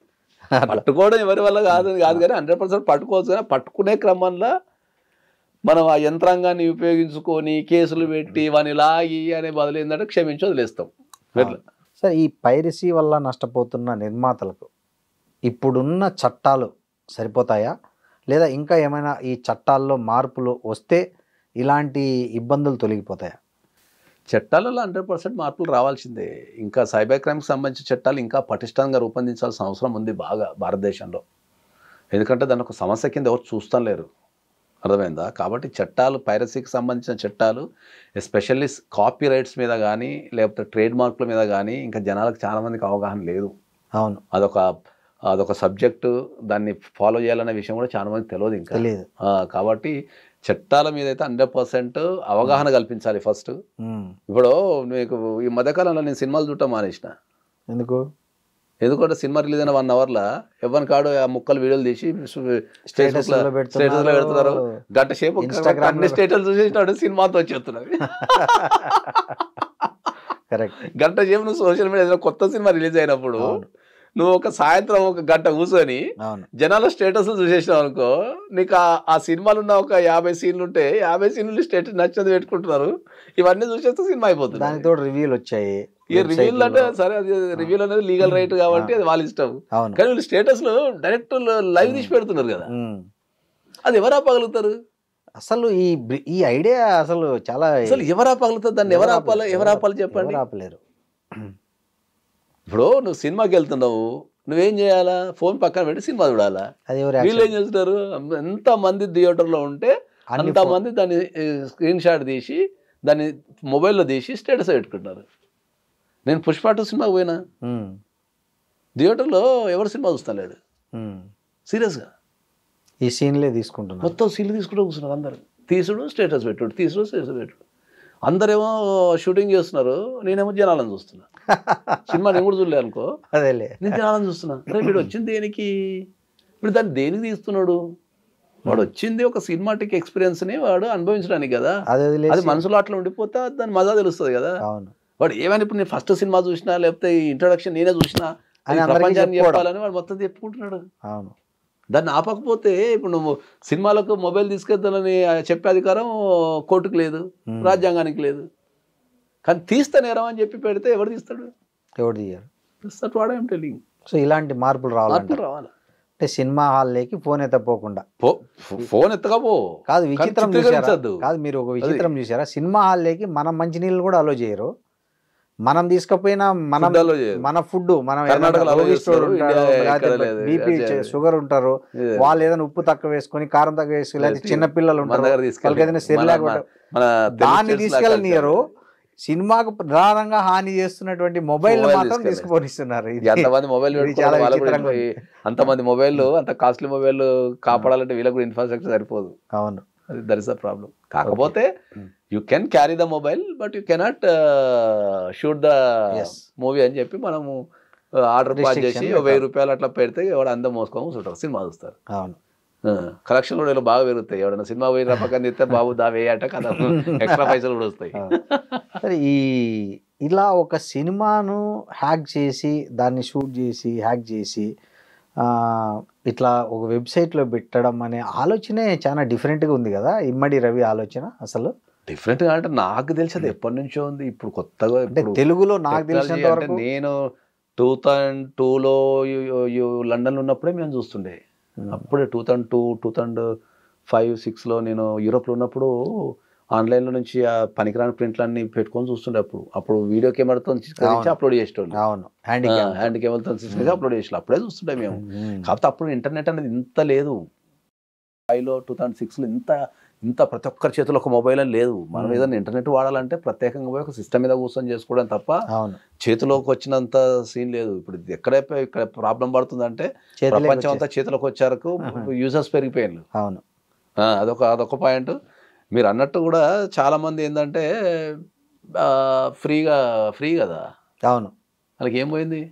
పట్టుకోవడం ఎవరి వల్ల కాదు కానీ 100% పట్టుకోవచ్చు. కానీ పట్టుకునే క్రమంలో మనం ఆ యంత్రాంగాన్ని ఉపయోగించుకొని కేసులు పెట్టి వాని లాగి అనే బదులు ఏంటంటే క్షమించి వదిలేస్తాం. సార్ ఈ పైరసీ వల్ల నష్టపోతున్న నిర్మాతలకు ఇప్పుడున్న చట్టాలు సరిపోతాయా లేదా ఇంకా ఏమైనా ఈ చట్టాల్లో మార్పులు వస్తే ఇలాంటి ఇబ్బందులు తొలగిపోతాయా? చట్టాలలో 100% మార్పులు రావాల్సిందే. ఇంకా సైబర్ క్రైమ్కి సంబంధించిన చట్టాలు ఇంకా పటిష్టంగా రూపొందించాల్సిన అవసరం ఉంది బాగా భారతదేశంలో. ఎందుకంటే దాని ఒక సమస్య కింద ఎవరు చూస్తాం లేరు, అర్థమైందా. కాబట్టి చట్టాలు పైరసీకి సంబంధించిన చట్టాలు ఎస్పెషల్లీ కాపీ రైట్స్ మీద కానీ లేకపోతే ట్రేడ్ మార్కుల మీద కానీ ఇంకా జనాలకు చాలామందికి అవగాహన లేదు. అవును అదొక సబ్జెక్టు, దాన్ని ఫాలో చేయాలనే విషయం కూడా చాలా మందికి తెలియదు ఇంకా. కాబట్టి చట్టాల మీద అయితే 100% అవగాహన కల్పించాలి ఫస్ట్. ఇప్పుడు మీకు ఈ మధ్యకాలంలో నేను సినిమాలు చూడటం మానేసిన. ఎందుకంటే సినిమా రిలీజ్ అయిన 1 hourలో ఎవరి కాడు ఆ ముక్కలు వీడియోలు తీసి స్టేటస్లో పెడుతున్నారు. గంట సేపు అన్ని స్టేటస్ చూసేసినాడు సినిమాతో వచ్చేస్తున్నది. గంట సేపు నువ్వు సోషల్ మీడియా కొత్త సినిమా రిలీజ్ అయినప్పుడు నువ్వు ఒక సాయంత్రం ఒక గంట కూర్చొని జనాల స్టేటస్ చూసేసినావు అనుకో, నీకు ఆ సినిమాలు ఉన్న ఒక 50 సీన్లు ఉంటే 50 సీన్లు స్టేటస్ నచ్చది పెట్టుకుంటున్నారు. ఇవన్నీ చూసేస్తే సినిమా అయిపోతుంది. దానితో రివ్యూలు వచ్చాయి. ఈ రివ్యూలు అంటే సరే అది రివ్యూలు అనేది లీగల్ రైట్ కాబట్టి అది వాళ్ళ ఇష్టం. కానీ వీళ్ళు స్టేటస్ లో డైరెక్ట్ లైవ్ తీసి పెడుతున్నారు కదా, అది ఎవరు ఆపగలుగుతారు? అసలు ఈ ఐడియా అసలు చాలా ఎవరు ఆపగలుగుతారు? దాన్ని ఎవరు ఆపాలి చెప్పండి. ఆపలేరు. ఇప్పుడు నువ్వు సినిమాకి వెళ్తున్నావు, నువ్వేం చేయాలా? ఫోన్ పక్కన పెట్టి సినిమా చూడాలా? వీళ్ళు ఏం చేస్తున్నారు, ఎంతమంది థియేటర్లో ఉంటే అంతమంది దాన్ని స్క్రీన్ షాట్ తీసి దాన్ని మొబైల్లో తీసి స్టేటస్ పెట్టుకుంటున్నారు. నేను పుష్ప 2 సినిమాకి పోయినా థియేటర్లో ఎవరు సినిమా చూస్తలేడు సీరియస్గా. ఈ సీన్లే తీసుకుంటున్నారు, మొత్తం సీన్లు తీసుకుంటూ కూర్చున్నారు. అందరు తీసుడు స్టేటస్ పెట్టుడు, తీసుడు స్టేటస్ పెట్టుడు. అందరేమో షూటింగ్ చేస్తున్నారు, నేనేమో జనాలను చూస్తున్నా. సినిమా నేను కూడా చూడలే అనుకో, అదేలే నేను జనాలను చూస్తున్నా. అరే వీడు వచ్చింది దేనికి, వీడు దాన్ని దేనికి తీస్తున్నాడు? వాడు వచ్చింది ఒక సినిమాటిక్ ఎక్స్పీరియన్స్ని వాడు అనుభవించడానికి కదా. అది మనసులో అట్లా ఉండిపోతే దాని మజా తెలుస్తుంది కదా. వాడు ఏమైనా ఇప్పుడు నేను ఫస్ట్ సినిమా చూసినా లేకపోతే ఇంట్రొడక్షన్ నేనే చూసినా ప్రపంచాన్ని చెప్పాలని వాడు మొత్తం చెప్పుకుంటున్నాడు. దాన్ని ఆపకపోతే ఇప్పుడు నువ్వు సినిమాలకు మొబైల్ తీసుకెళ్తానని చెప్పే అధికారం కోర్టుకు లేదు, రాజ్యాంగానికి లేదు. కానీ తీస్తా నేరం అని చెప్పి పెడితే ఎవరు తీస్తాడు? ఎవరు తీయరు. What I am telling. So ఇలాంటి మార్పులు రావాలి. అంటే సినిమా హాల్లోకి ఫోన్ ఎత్తపోకుండా ఫోన్ ఎత్తకపో కాదు, విచిత్రం చూసారా? చిత్రీకరించద్దు. కాదు, మీరు ఒక విచిత్రం చూసారా? సినిమా హాల్లోకి మనం మంచినీళ్ళు కూడా అలో చేయరు. మనం తీసుకపోయినా మనం Food allow చేయరు. మన ఫుడ్ మనం కర్ణాటకలో allow చేస్తారు, ఇండియా ఎక్కడ లేదు. బీపీ షుగర్ ఉంటారు, Yeah. వాళ్ళు ఏదైనా ఉప్పు తక్కువ వేసుకొని కారం తక్కువ వేసుకుని, లేకపోతే చిన్న పిల్లలు మన ఉంటారు, దగ్గర వాళ్ళకి తీసుకెళ్ళి ఏదైనా సెరిలాక్ ఉంటారు. దాన్ని తీసుకెళ్ళనియరు. సినిమాకు ప్రధానంగా హాని చేస్తున్నటువంటి మొబైల్ Mobile మాత్రం తీసుకెళ్ళి. తీసుకుపోనిస్తున్నారు. ఎంతమంది మొబైల్ ఇది చాలా విచిత్రంగా ఉంది. అంతమంది మొబైల్ అంత కాస్ట్లీ మొబైల్ కాపాడాలంటే వీళ్ళకి కూడా ఇన్ఫ్రాస్ట్రక్చర్ సరిపోదు. అవును, అది దట్ ఇస్ ద ప్రాబ్లం. కాకపోతే you can carry the mobile but you cannot shoot the Yes. Movie అని చెప్పి మనము ఆర్డర్ పాస్ చేసి Restriction 1000 రూపాయలు అట్లా పెడితే ఎవడు అందం మోసుకొని కూర్చుంటారు, సినిమా చూస్తారు. అవును. కలెక్షన్ కూడా ఇలా బాగా పెరుగుతాయి. ఎవడన్నా సినిమా పోయిన పక్కన తీస్తే బాబు దా వేయట కదా, ఎక్స్ట్రా పైసలు కూడా వస్తాయి. సరే, ఇలా ఒక సినిమాను హ్యాక్ చేసి దాన్ని షూట్ చేసి హ్యాక్ చేసి ఇట్లా ఒక వెబ్సైట్లో పెట్టడం అనే ఆలోచనే చాలా డిఫరెంట్గా ఉంది కదా, ఇమ్మడి రవి ఆలోచన. అసలు డిఫరెంట్గా అంటే నాకు తెలిసి అది ఎప్పటి నుంచో ఉంది. ఇప్పుడు కొత్తగా అంటే ఇప్పుడు తెలుగులో నాకు technology తెలిసినంత అంటే వరకు నేను 2002లో లండన్లో ఉన్నప్పుడే మేము చూస్తుండే. అప్పుడే 2002, 2005, 2006లో నేను యూరోప్లో ఉన్నప్పుడు ఆన్లైన్లో నుంచి ఆ పనికిరాని ప్రింట్లన్నీ పెట్టుకొని చూస్తుండే. అప్పుడు వీడియో కెమెరాతో అప్లోడ్ చేసేటోళ్ళు. అవును, హ్యాండ్ కెమెరాతో అప్లోడ్ చేసి అప్పుడే చూస్తుండే మేము. కాకపోతే అప్పుడు ఇంటర్నెట్ అనేది ఇంత లేదు. 5లో 2006లో ఇంత ప్రతి ఒక్కరి చేతిలో ఒక మొబైల్ అని లేదు. మనం ఏదైనా ఇంటర్నెట్ వాడాలంటే ప్రత్యేకంగా పోయి ఒక సిస్టమ్ మీద కూర్చొని చేసుకోవడం తప్ప అవును, చేతిలోకి వచ్చినంత సీన్ లేదు. ఇప్పుడు ఇక్కడ ప్రాబ్లం పడుతుందంటే చేతిలోకి ప్రపంచం అంతా చేతిలోకి వచ్చారకు యూజర్స్ పెరిగిపోయారు. అవును, అదొక పాయింట్. మీరు అన్నట్టు కూడా చాలా మంది ఏంటంటే ఫ్రీ కదా, అవును. వాళ్ళకి ఏం పోయింది,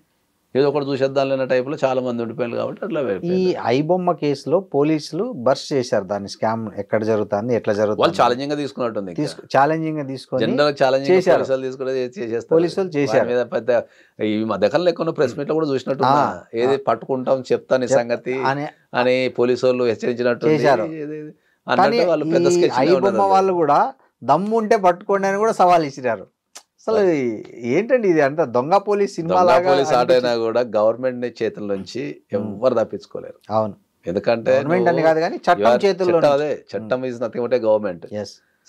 ఏదో ఒకటి చూసేద్దాం అనే టైప్లో చాలా మంది ఉండిపోయారు. కాబట్టి అట్లా ఈ ఐబొమ్మ కేసులో పోలీసులు బర్స్ట్ చేశారు దాన్ని. స్కామ్ ఎక్కడ జరుగుతుంది, ఎట్లా వాళ్ళు జరుగుతుంది, ఛాలెంజింగ్ గా తీసుకున్నట్టుంది. ఛాలెంజింగ్ గా తీసుకొని జనరల్ ఛాలెంజింగ్ చేశారు. పోలీసులు చేశారు. మీద పెద్ద ఈ మధ్యకాలంలో ఎక్కువ ప్రెస్ మీట్ లో కూడా చూసినట్టు ఏది పట్టుకుంటాం చెప్తాను సంగతి అని పోలీసు వాళ్ళు హెచ్చరించినట్టు చేశారు. కానీ ఐబొమ్మ వాళ్ళు కూడా దమ్ము ఉంటే పట్టుకోండి అని కూడా సవాల్ ఇచ్చినారు. అసలు ఏంటండి ఇది, అంత దొంగ పోలీస్ సినిమా లాగా స్టార్ట్ అయినా కూడా గవర్నమెంట్ చేతుల నుంచి ఎవరు తప్పించుకోలేరు. అవును, ఎందుకంటే గవర్నమెంట్ అని కాదు కానీ చట్టం చేతుల్లో, అదే చట్టం is nothing but government.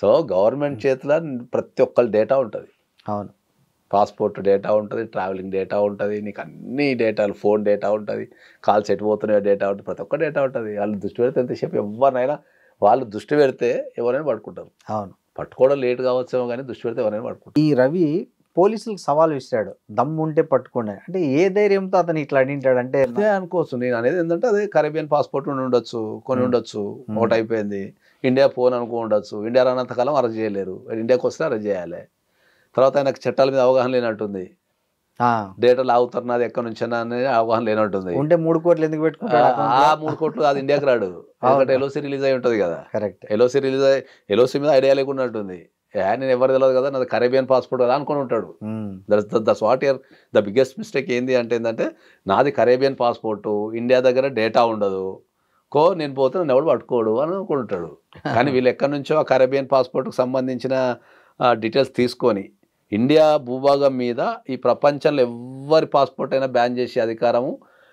So government చేతిలో ప్రతి ఒక్కరి డేటా ఉంటుంది. అవును, పాస్పోర్ట్ డేటా ఉంటుంది, ట్రావెలింగ్ డేటా ఉంటుంది, నీకు అన్ని డేటాలు, ఫోన్ డేటా ఉంటుంది, కాల్స్ ఎటు పోతున్నాయో డేటా ఉంటుంది, ప్రతి ఒక్క డేటా ఉంటుంది. వాళ్ళు దృష్టి పెడితే ఎంతసేపు ఎవరినైనా వాళ్ళు దృష్టి పెడితే ఎవరైనా పట్టుకుంటారు. అవును, పట్టుకోవడం లేట్ కావచ్చేమో కానీ దృష్టి పెడితే ఎవరైనా పట్టుకుంటారు. ఈ రవి పోలీసులకు సవాల్ విసిరాడు, దమ్ము ఉంటే పట్టుకోండి అంటే. ఏ ధైర్యంతో అతను ఇట్లా అడిగింటాడు అంటే అదే అనుకోవచ్చు. నేను అనేది ఏంటంటే అదే కరేబియన్ పాస్పోర్ట్ ఉండొచ్చు, కొన్ని ఉండొచ్చు, ఒకటి అయిపోయింది. ఇండియా ఫోన్ అనుకో ఉండొచ్చు, ఇండియా రానంతకాలం అరెస్ట్ చేయలేరు, ఇండియాకి వస్తే అరెస్ట్ చేయాలి. తర్వాత ఆయనకు చట్టాల మీద అవగాహన లేనట్టుంది, డేటాలు ఆగుతున్నది ఎక్కడి నుంచి అనేది అవగాహన లేనట్టుంది. ఉంటే 3 కోట్లు ఎందుకు పెట్టుకుంటాడు? ఆ 3 కోట్లు అది ఇండియాకి రాడు, ఎందుకంటే ఎల్ఓసి రిలీజ్ అయి ఉంటుంది కదా. కరెక్ట్, ఎల్ఓసి మీద ఐడియా లేకున్నట్టుంది. నేను ఎవరు తెలియదు కదా, నాది కరేబియన్ పాస్పోర్ట్ కదా అనుకుని ఉంటాడు. That's what year the biggest mistake ఏంటంటే నాది కరేబియన్ పాస్పోర్టు, ఇండియా దగ్గర డేటా ఉండదు, నేను పోతే నన్ను ఎవడు పట్టుకోడు అని అనుకుంటాడు. కానీ వీళ్ళు ఎక్కడి నుంచో ఆ కరేబియన్ పాస్పోర్ట్కి సంబంధించిన డీటెయిల్స్ తీసుకొని ఇండియా భూభాగం మీద ఈ ప్రపంచంలో ఎవరి పాస్పోర్ట్ అయినా బ్యాన్ చేసే అధికారము,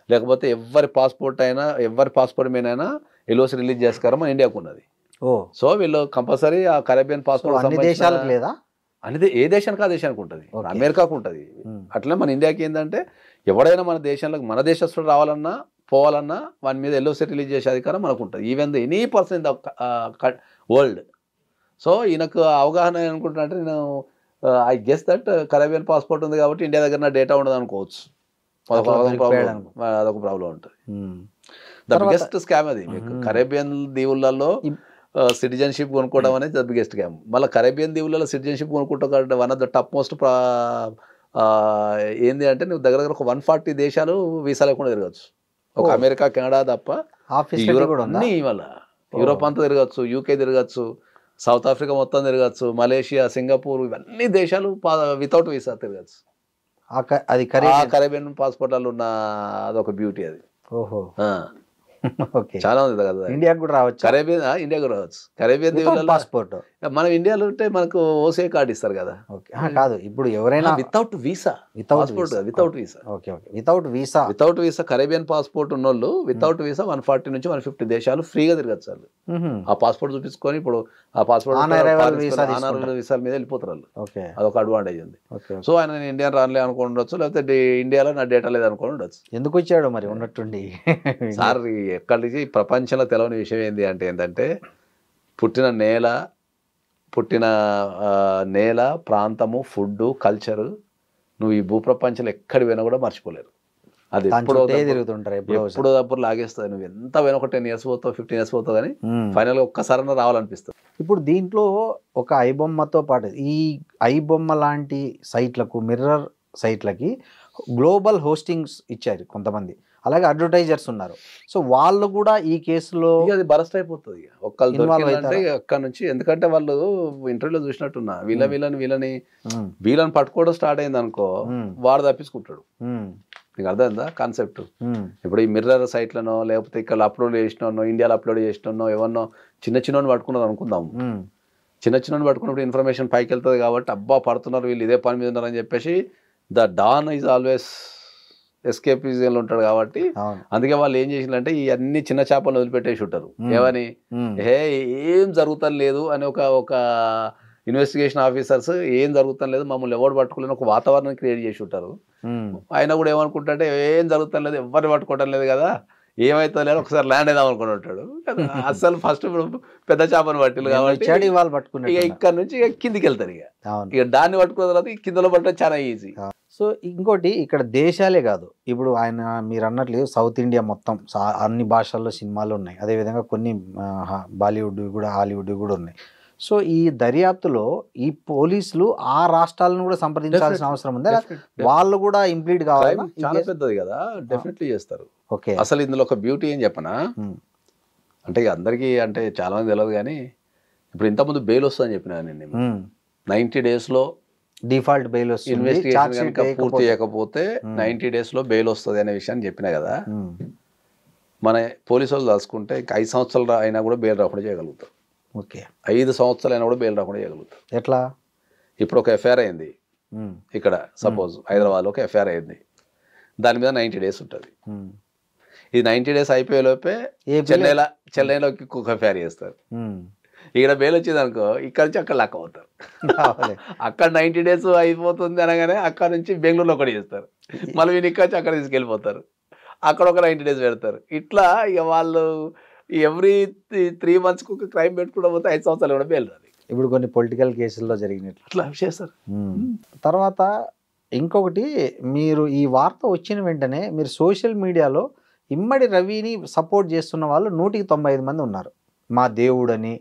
లేకపోతే ఎవరి పాస్పోర్ట్ మీదైనా ఎల్ఓసి రిలీజ్ చేసే ఇండియాకు ఉన్నది. సో వీళ్ళు కంపల్సరీ ఆ కరేబియన్ పాస్పోర్ట్ అన్ని దేశాలకు లేదా, అనేది ఏ దేశానికి ఆ దేశానికి ఉంటుంది, అమెరికాకు ఉంటుంది. అట్లనే మన ఇండియాకి ఏంటంటే ఎవడైనా మన దేశంలోకి మన దేశస్తుడు రావాలన్నా పోవాలన్నా వాని మీద ఎల్ఓసి రిలీజ్ చేసే అధికారం మనకు ఉంటుంది, even the any person in the world. So ఈయనకు అవగాహన అనుకుంటున్నా అంటే నేను I guess that Caribbean passport ఉంది కాబట్టి ఇండియా దగ్గర నా డేటా ఉండదు అనుకోవచ్చు. అదొక ప్రాబ్లం ఉంటుంది. ద బిగ్గెస్ట్ స్కామ్ అది. మీకు కరేబియన్ దీవులలో సిటిజన్షిప్ కొనుక్కోవడం అనేది ద బిగ్గెస్ట్ స్కామ్. మళ్ళీ కరేబియన్ దీవులలో సిటిజన్షిప్ కొనుక్కుంటా one of the top most ఏంది అంటే నువ్వు దగ్గర ఒక 140 దేశాలు వీసా లేకుండా తిరగచ్చు. ఒక అమెరికా, కెనడా తప్ప యూరోప్ అన్ని, మళ్ళీ యూరోప్ అంతా తిరగచ్చు, యూకే తిరగచ్చు, సౌత్ ఆఫ్రికా మొత్తం తిరగచ్చు, మలేషియా, సింగపూర్, ఇవన్నీ దేశాలు వితౌట్ వీసా తిరగచ్చు. అది కరేబియన్ పాస్పోర్ట్ ఉన్న అదొక బ్యూటీ అది. ఓహో, చాలా ఉంది కదా. ఇండియాకు కూడా రావచ్చు, ఇండియాకు రావచ్చు. కరేబియన్ దీవులలో పాస్పోర్ట్ మనం ఇండియాలో ఉంటే మనకు ఓసే కార్డు ఇస్తారు కదా. ఓకే కాదు ఇప్పుడు ఎవరైనా without visa, passport without visa. Okay okay without visa Caribbean passport ఉన్నోళ్ళు వితౌట్ వీసా 140 నుంచి 150 దేశాలు ఫ్రీగా తిరగచ్చు వాళ్ళు. ఆ పాస్పోర్ట్ చూపించుకొని ఇప్పుడు ఆ పాస్పోర్ట్ వీసాల మీద వెళ్ళిపోతారు వాళ్ళు. అదొక అడ్వాంటేజ్ ఉంది. సో ఆయన నేను ఇండియా రానులే అనుకుని ఉండొచ్చు, లేకపోతే ఇండియాలో నా డేటా లేదు అనుకుని ఉండొచ్చు. ఎందుకు వచ్చాడు మరి ఉన్నట్టుండి సార్? ఎక్కడి నుంచి ప్రపంచంలో తెలవని విషయం ఏంటి అంటే ఏంటంటే పుట్టిన నేల ప్రాంతము, ఫుడ్, కల్చరు నువ్వు ఈ భూప్రపంచంలో ఎక్కడి పోయినా కూడా మర్చిపోలేరు. అది ఎప్పుడో అప్పుడు లాగేస్తుంది. నువ్వు ఎంత పోయినా ఒక 10 years పోతావు, 15 years పోతావు, కానీ ఫైనల్గా ఒక్కసారైనా రావాలనిపిస్తుంది. ఇప్పుడు దీంట్లో ఒక ఐబొమ్మతో పాటు ఈ ఐబొమ్మ లాంటి సైట్లకు, మిర్రర్ సైట్లకి గ్లోబల్ హోస్టింగ్స్ ఇచ్చారు కొంతమంది, అలాగే అడ్వర్టైజర్స్ ఉన్నారు. సో వాళ్ళు కూడా ఈ కేసులో అది బరస్ట్ అయిపోతుంది ఒక్కళ్ళు దొరికిందంటే అక్కడ నుంచి. ఎందుకంటే వాళ్ళు ఇంటర్వ్యూలో చూసినట్టున్నా వీళ్ళని పట్టుకోవడం స్టార్ట్ అయింది అనుకో, వాడు తప్పించుకుంటాడు. నీకు అర్థమైందా కాన్సెప్ట్? ఇప్పుడు ఈ మిర్రర్ సైట్లను లేకపోతే ఇక్కడ అప్లోడ్ చేసినో, ఇండియాలో అప్లోడ్ చేసినో, ఎవరినో చిన్న పట్టుకున్నది అనుకుందాం. చిన్న పట్టుకున్నప్పుడు ఇన్ఫర్మేషన్ పైకి వెళ్తుంది కాబట్టి అబ్బా పడుతున్నారు వీళ్ళు, ఇదే పని మీద ఉన్నారని చెప్పేసి ద డాన్ ఈజ్ ఆల్వేస్ ఎస్కేపిజంలో ఉంటాడు కాబట్టి అందుకే వాళ్ళు ఏం చేసిందంటే ఈ అన్ని చిన్న చేపలను వదిలిపెట్టేసి ఉంటారు. ఏమని ఏం జరుగుతాం లేదు అని ఒక ఇన్వెస్టిగేషన్ ఆఫీసర్స్ ఏం జరుగుతాం లేదు, మమ్మల్ని ఎవరు పట్టుకోలేని ఒక వాతావరణం క్రియేట్ చేసి ఉంటారు. ఆయన కూడా ఏమనుకుంటే ఏం జరుగుతాం లేదు, ఎవరిని పట్టుకోవటం లేదు కదా, ఏమైతే లేదు, ఒకసారి ల్యాండ్ వేద్దాం అనుకుని ఉంటాడు. అసలు ఫస్ట్ పెద్ద చేపను పట్టిలు కాబట్టి ఇక ఇక్కడ నుంచి ఇక కిందికి వెళ్తారు. ఇక దాన్ని పట్టుకున్న తర్వాత కిందలో పట్టడం చాలా ఈజీ. సో ఇంకోటి ఇక్కడ దేశాలే కాదు, ఇప్పుడు ఆయన మీరు అన్నట్లు సౌత్ ఇండియా మొత్తం అన్ని భాషల్లో సినిమాలు ఉన్నాయి, అదేవిధంగా కొన్ని బాలీవుడ్ కూడా హాలీవుడ్ కూడా ఉన్నాయి. సో ఈ దర్యాప్తులో ఈ పోలీసులు ఆ రాష్ట్రాలను కూడా సంప్రదించాల్సిన అవసరం ఉంది, వాళ్ళు కూడా ఇంప్లీట్ కావాలి. చాలా పెద్దది కదా, డెఫినెట్లీ చేస్తారు. ఓకే అసలు ఇందులో ఒక బ్యూటీ ఏం చెప్పనా అంటే అందరికీ అంటే చాలా మంది తెలియదు కానీ ఇప్పుడు ఇంతకుముందు బెయిల్ వస్తుందని చెప్పినా నేను 90 days డిఫాల్ట్ బెయిల్ వస్తుంది, ఇన్వెస్టిగేషన్ కనుక పూర్తి చేయకపోతే 90 days బెయిల్ వస్తుంది అనే విషయాన్ని చెప్పినా కదా. మన పోలీసు వాళ్ళు దాచుకుంటే 5 సంవత్సరాలు అయినా కూడా బెయిల్ రాకుండా చేయగలుగుతారు. ఓకే 5 సంవత్సరాలు అయినా కూడా బెయిల్ రాకుండా చేయగలుగుతారు. ఎట్లా? ఇప్పుడు ఒక ఎఫ్ఐఆర్ అయింది ఇక్కడ, సపోజ్ హైదరాబాద్లో ఒక ఎఫ్ఐఆర్ అయింది, దాని మీద 90 days ఉంటుంది. ఇది 90 days అయిపోయే లోపే చెన్నైలోకి ఒక ఎఫ్ఐఆర్ చేస్తారు. ఇక్కడ బెయిల్ వచ్చింది అనుకో, ఇక్కడ నుంచి అక్కడ లక్క అవుతారు. అక్కడ 90 days అయిపోతుంది అనగానే అక్కడ నుంచి బెంగళూరులో ఒకటి చేస్తారు, మళ్ళీ వీళ్ళు ఇక్కడ నుంచి అక్కడ తీసుకెళ్ళిపోతారు, అక్కడ ఒక 90 days పెడతారు. ఇట్లా ఇక వాళ్ళు ఎవ్రీ 3 months ఒక క్రైమ్ పెట్టుకోవడం పోతే 5 సంవత్సరాలు కూడా బెయిల్ రాదు. ఇప్పుడు కొన్ని పొలిటికల్ కేసుల్లో జరిగినట్లు అట్లా చేస్తారు. తర్వాత ఇంకొకటి, మీరు ఈ వార్త వచ్చిన వెంటనే మీరు సోషల్ మీడియాలో ఇమ్మడి రవిని సపోర్ట్ చేస్తున్న వాళ్ళు 195 మంది ఉన్నారు. మా దేవుడని,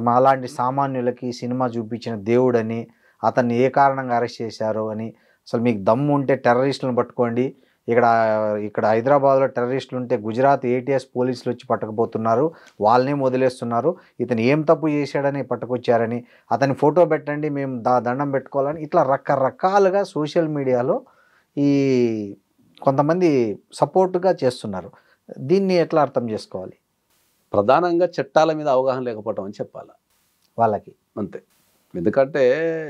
మాలాంటి సామాన్యులకి సినిమా చూపించిన దేవుడని, అతన్ని ఏ కారణంగా అరెస్ట్ చేశారు అని, అసలు మీకు దమ్ము ఉంటే టెర్రరిస్టులను పట్టుకోండి, ఇక్కడ హైదరాబాద్లో టెర్రరిస్టులు ఉంటే గుజరాత్ ATS పోలీసులు వచ్చి పట్టకపోతున్నారు, వాళ్ళనే వదిలేస్తున్నారు, ఇతను ఏం తప్పు చేశాడని పట్టుకొచ్చారని, అతని ఫోటో పెట్టండి మేము దండం పెట్టుకోవాలని, ఇట్లా రకరకాలుగా సోషల్ మీడియాలో ఈ కొంతమంది సపోర్టుగా చేస్తున్నారు. దీన్ని ఎట్లా అర్థం చేసుకోవాలి? ప్రధానంగా చట్టాల మీద అవగాహన లేకపోవటం అని చెప్పాలి వాళ్ళకి, అంతే. ఎందుకంటే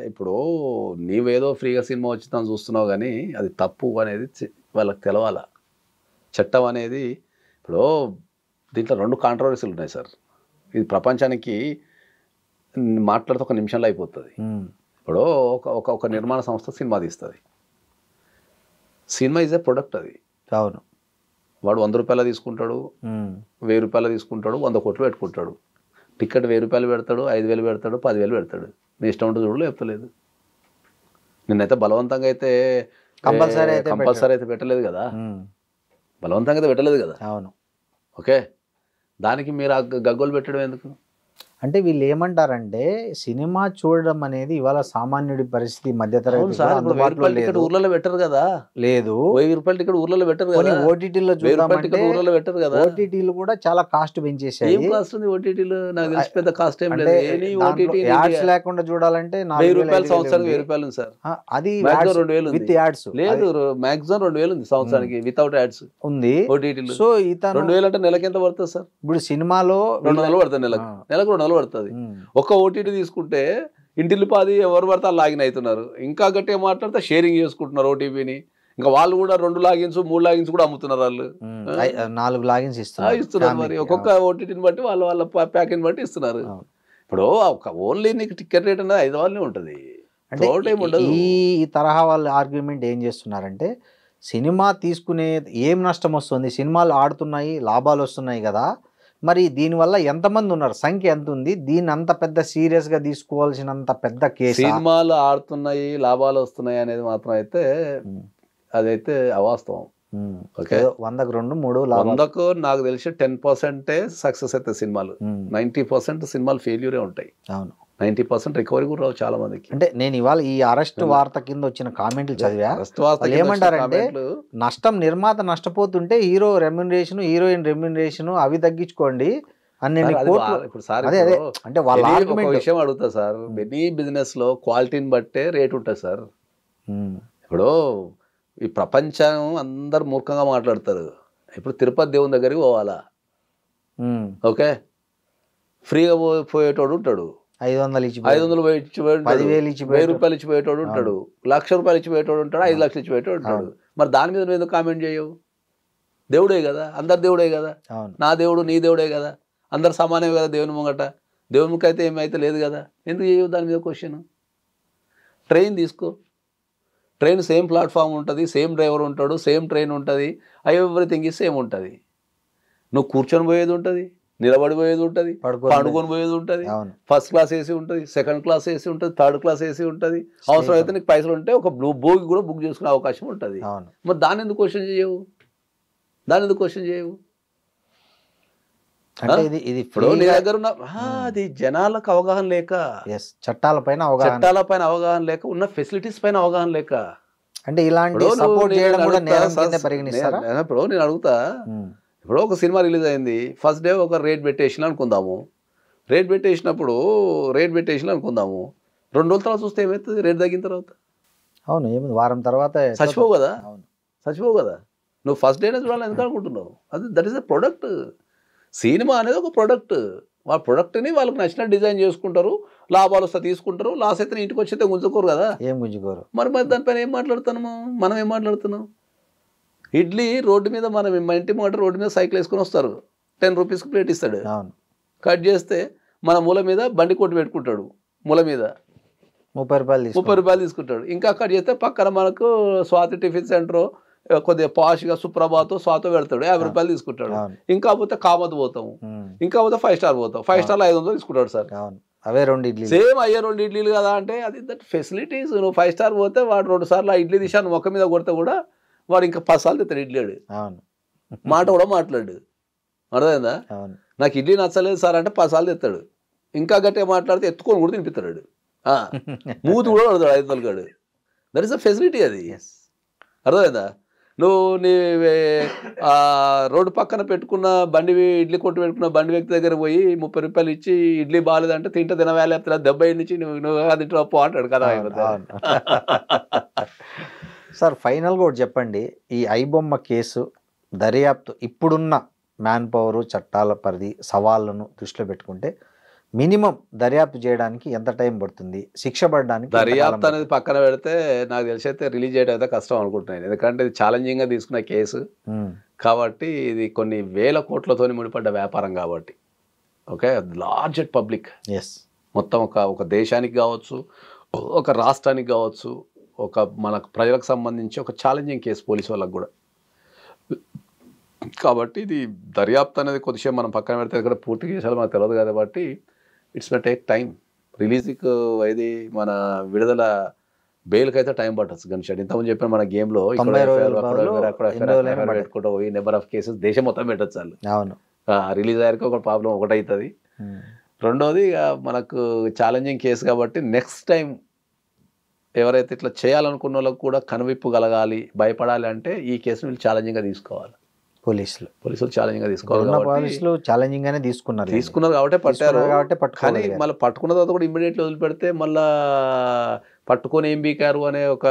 ఇప్పుడు నీవేదో ఫ్రీగా సినిమా వచ్చిందని చూస్తున్నావు కానీ అది తప్పు అనేది వాళ్ళకి తెలవాల. చట్టం అనేది ఇప్పుడు దీంట్లో 2 కాంట్రవర్సీలు ఉన్నాయి సార్. ఇది ప్రపంచానికి మాట్లాడితే 1 నిమిషంలో అయిపోతుంది. ఇప్పుడు ఒక నిర్మాణ సంస్థ సినిమా తీస్తుంది, సినిమా ఈజ్ ఏ ప్రొడక్ట్. అది అవును, వాడు 100 రూపాయలు తీసుకుంటాడు, 1000 రూపాయలు తీసుకుంటాడు, 100 కోట్లు పెట్టుకుంటాడు. టికెట్ 1000 రూపాయలు పెడతాడు, 5000 పెడతాడు, 10,000 పెడతాడు. నీ ఇష్టం ఉంటుంది చూడలేదు, చెప్తలేదు. నిన్నైతే బలవంతంగా అయితే కంపల్సరీ అయితే పెట్టలేదు కదా, బలవంతంగా అయితే పెట్టలేదు కదా. అవును, ఓకే. దానికి మీరు ఆ గగ్గోలు పెట్టడం ఎందుకు? అంటే వీళ్ళు ఏమంటారంటే సినిమా చూడడం అనేది ఇవాళ సామాన్యుడి పరిస్థితి, మధ్యతరగతి ఊర్లలో పెట్టరు కదా, లేదు 1000 రూపాయల టికెట్ ఊర్లలో పెట్టరు కదా, ఓటీటీలో ఊర్లలో పెట్టరు కదా. ఓటీటీలు కూడా చాలా కాస్ట్ పెంచేసాయి. ఏం కాస్ట్ ఉంది ఓటీటీలో? నాకు తెలిసి పెద్ద కాస్ట్ ఏం లేదు. యాడ్స్ లేకుండా చూడాలంటే 1000 రూపాయలు సంవత్సరానికి 1000 రూపాయలు ఉంది సార్. అది 2000 విత్ యాడ్స్ లేదు, మాక్సిమం 2000 ఉంది సంవత్సరానికి వితౌట్ యాడ్స్ ఉంది ఓటీటీలో. సో ఇతను 2000 అంటే నెలకి ఎంత పడుతుంది సార్? ఇప్పుడు సినిమాలో 200 పడుతుంది, నెలకు 200 పడుతుంది. ఒక్క ఓటీటీ తీసుకుంటే ఇంటిల్లి పాది ఎవరు పడితే లాగిన్ అవుతున్నారు. ఇంకా గట్టిగా మాట్లాడితే షేరింగ్ చేసుకుంటున్నారు ఓటీపీని. ఇంకా వాళ్ళు కూడా 2 లాగిన్స్ 3 లాగిన్స్ కూడా అమ్ముతున్నారు. వాళ్ళు 4 లాగిన్స్ ఇస్తున్నారు. మరి ఒక్కొక్క ఓటీటీని బట్టి వాళ్ళ ప్యాకేజ్ బట్టి ఇస్తున్నారు. ఇప్పుడు ఓన్లీ నీకు టికెట్ రేట్ అనేది 5,000 ఉంటుంది. అంటే ఈ తరహా వాళ్ళు ఆర్గ్యుమెంట్ ఏం చేస్తున్నారంటే, సినిమా తీసుకునే ఏం నష్టం వస్తుంది, సినిమాలు ఆడుతున్నాయి, లాభాలు వస్తున్నాయి కదా, మరి దీనివల్ల ఎంతమంది ఉన్నారు, సంఖ్య ఎంత ఉంది, దీన్ని అంత పెద్ద సీరియస్గా తీసుకోవాల్సినంత పెద్ద కేసు. సినిమాలు ఆడుతున్నాయి, లాభాలు వస్తున్నాయి అనేది మాత్రం అయితే అదైతే అవాస్తవం. ఓకే, 100కు 2, 3 100కు నాకు తెలిసి 10% సక్సెస్ అయితే సినిమాలు, 90% సినిమాలు ఫెయిల్యూరే ఉంటాయి. అవును, 90% రికవరీ కూడా రావు చాలా మందికి. అంటే నేను ఇవాళ ఈ అరెస్ట్ వార్త కింద వచ్చిన కామెంట్లు చదివా. ఏమంటారంటే, నష్టం నిర్మాత నష్టపోతుంటే హీరో రెమ్యునరేషన్, హీరోయిన్ రెమ్యునరేషన్ అవి తగ్గించుకోండి అని. అంటే వాళ్ళ విషయం అడుగుతా సార్, ఎనీ బిజినెస్ లో క్వాలిటీని బట్టే రేట్ ఉంటుంది సార్. ఇప్పుడు ఈ ప్రపంచం అందరు మూర్ఖంగా మాట్లాడతారు. ఇప్పుడు తిరుపతి దేవుని దగ్గరికి పోవాలా, ఓకే, ఫ్రీగా పోయేటోడు ఉంటాడు, 500 ఇచ్చి 10,000 ఇచ్చి 1,000 రూపాయలు ఇచ్చిపోయేటోడు ఉంటాడు, 1,00,000 రూపాయలు ఇచ్చిపోయేటోడు ఉంటాడు, 5 లక్షలు ఇచ్చిపోయేటోడు ఉంటాడు. మరి దాని మీద నువ్వు ఎందుకు కామెంట్ చేయవు? దేవుడే కదా, అందరు దేవుడే కదా, నా దేవుడు నీ దేవుడే కదా, అందరు సమానమే కదా దేవుని ముంగట. దేవుని ముఖ అయితే ఏమైతే లేదు కదా, ఎందుకు చేయవు దాని మీద క్వశ్చన్? ట్రైన్ తీసుకో, ట్రైన్ సేమ్ ప్లాట్ఫామ్ ఉంటుంది, సేమ్ డ్రైవర్ ఉంటాడు, సేమ్ ట్రైన్ ఉంటుంది, ఎవ్రీథింగ్ ఈజ్ సేమ్ ఉంటుంది. నువ్వు కూర్చొని పోయేది ఉంటుంది, నిలబడిపోయేది ఉంటుంది, పండుకొని పోయేది ఉంటుంది, ఫస్ట్ క్లాస్ ఏసీ ఉంటుంది, సెకండ్ క్లాస్ ఏసీ ఉంటుంది, థర్డ్ క్లాస్ ఏసీ ఉంటుంది. అవసరం అయితే నీకు పైసలు ఉంటే ఒక బోగి కూడా బుక్ చేసుకునే అవకాశం ఉంటుంది. మరి దాన్ని ఎందుకు క్వశ్చన్ చేయవు? ఇప్పుడు నీ దగ్గర ఉన్న అది జనాలకు అవగాహన లేక, చట్టాలపైన అవగాహన లేక, ఉన్న ఫెసిలిటీస్ పైన అవగాహన లేక. అంటే ఇలాంటి ఇప్పుడు నేను అడుగుతా, ఇప్పుడు ఒక సినిమా రిలీజ్ అయింది, ఫస్ట్ డే ఒక రేట్ పెట్టేసిన అనుకుందాము, రేట్ పెట్టేసినప్పుడు 2 రోజుల తర్వాత చూస్తే ఏమవుతుంది? రేట్ తగ్గిన తర్వాత అవును ఏముంది, వారం తర్వాత చచ్చిపోవు కదా. నువ్వు ఫస్ట్ డేనే చూడాలని ఎందుకు అనుకుంటున్నావు? అది that is the product. Cinema అనేది ఒక ప్రొడక్ట్. వాళ్ళ ప్రొడక్ట్ని వాళ్ళకి నచ్చిన డిజైన్ చేసుకుంటారు, లాభాలు వస్తే తీసుకుంటారు, లాస్ అయితే ఇంటికి వచ్చి గుంజుకోరు కదా. ఏం గుంజుకోరు. మరి దానిపైన ఏం మాట్లాడుతున్నాము మనం? ఏం మాట్లాడుతున్నాం? ఇడ్లీ రోడ్డు మీద, మన ఇంటి మాట రోడ్డు మీద సైకిల్ వేసుకొని వస్తారు, 10 రూపీస్కి ప్లేట్ ఇస్తాడు. కట్ చేస్తే మన మూల మీద బండి కొట్టు పెట్టుకుంటాడు, మూల మీద 30 రూపాయలు తీసుకుంటాడు. ఇంకా కట్ చేస్తే పక్కన మనకు స్వాతి టిఫిన్ సెంటర్ కొద్దిగా పాష్గా సుప్రభాతో స్వాతో పెడతాడు, 50 రూపాయలు తీసుకుంటాడు. ఇంకా పోతే కామత్ పోతాము, ఇంకా పోతే 5 స్టార్ పోతాం, 5 స్టార్లో 500 తీసుకుంటాడు సార్. అవే 2 ఇడ్లీ, సేమ్ అయ్యే 2 ఇడ్లీలు కదా. అంటే అది దట్ ఫెసిలిటీస్. నువ్వు 5 స్టార్ పోతే వాడు 2 సార్లు ఆ ఇడ్లీ తీసాను మొక్క మీద కొడితే కూడా వాడు ఇంకా 10 సార్లు తెస్తాడు ఇడ్లీడు, మాట కూడా మాట్లాడు. అర్థమైందా? నాకు ఇడ్లీ నచ్చలేదు సార్ అంటే 10 సార్లు తెస్తాడు. ఇంకా గట్టిగా మాట్లాడితే ఎత్తుకొని కూడా తినిపిస్తాడు, మూతి కూడా పడతాడు 500 కాడు. దట్ ఈస్ అ ఫెసిలిటీ అది. అర్థమైందా? నువ్వు నీ రోడ్డు పక్కన పెట్టుకున్న ఇడ్లీ కొట్టు పెట్టుకున్న బండి వ్యక్తి దగ్గర పోయి 30 రూపాయలు ఇచ్చి ఇడ్లీ బాగాలేదంటే తింటే తినవేళ లేకపోతే దెబ్బ నుంచి నువ్వు తింటూ అప్పు అంటాడు కదా. సార్ ఫైనల్గా ఒకటి చెప్పండి, ఈ ఐబొమ్మ కేసు దర్యాప్తు ఇప్పుడున్న మ్యాన్ పవరు, చట్టాల పరిధి, సవాళ్ళను దృష్టిలో పెట్టుకుంటే మినిమం దర్యాప్తు చేయడానికి ఎంత టైం పడుతుంది, శిక్ష పడడానికి? దర్యాప్తు అనేది పక్కన పెడితే నాకు తెలిసి అయితే రిలీజ్ చేయడం అయితే కష్టం అనుకుంటున్నాను. ఎందుకంటే ఇది ఛాలెంజింగ్గా తీసుకున్న కేసు కాబట్టి, ఇది కొన్ని వేల కోట్లతో ముడిపడ్డ వ్యాపారం కాబట్టి. ఓకే, లార్జెస్ట్ పబ్లిక్, మొత్తం ఒక దేశానికి కావచ్చు, ఒక రాష్ట్రానికి కావచ్చు, మనకు ప్రజలకు సంబంధించి ఒక ఛాలెంజింగ్ కేసు పోలీసు వాళ్ళకు కూడా. కాబట్టి ఇది దర్యాప్తు అనేది కొద్దిసేపు మనం పక్కన పెడితే ఇక్కడ పూర్తి కేసాలు మనకు తెలియదు కాబట్టి ఇట్స్ మే టేక్ టైం. రిలీజ్కి ఇది మన విడుదల బెయిల్కి అయితే టైం పట్టచ్చు. గణేష్ ఇంతకుముందు చెప్పిన మన గేమ్లో పెట్టుకుంటూ పోయి నెంబర్ ఆఫ్ కేసెస్ దేశం మొత్తం పెట్టచ్చు వాళ్ళు. రిలీజ్ అయ్యాక ఒక ప్రాబ్లం ఒకటవుతుంది. రెండోది మనకు ఛాలెంజింగ్ కేసు కాబట్టి నెక్స్ట్ టైం ఎవరైతే ఇట్లా చేయాలనుకున్న వాళ్ళకు కూడా కనువిప్పు కలగాలి, భయపడాలి అంటే ఈ కేసును వీళ్ళు ఛాలెంజింగ్గా తీసుకోవాలి. పోలీసులు ఛాలెంజింగ్గా తీసుకోవాలి. పోలీసులు ఛాలెంజింగ్ గానే తీసుకున్నారు కాబట్టి పట్టారు. కానీ మళ్ళీ పట్టుకున్న తర్వాత కూడా ఇమ్మీడియట్లీ వదిలిపెడితే మళ్ళా పట్టుకొని ఏం బీకారు అనే ఒక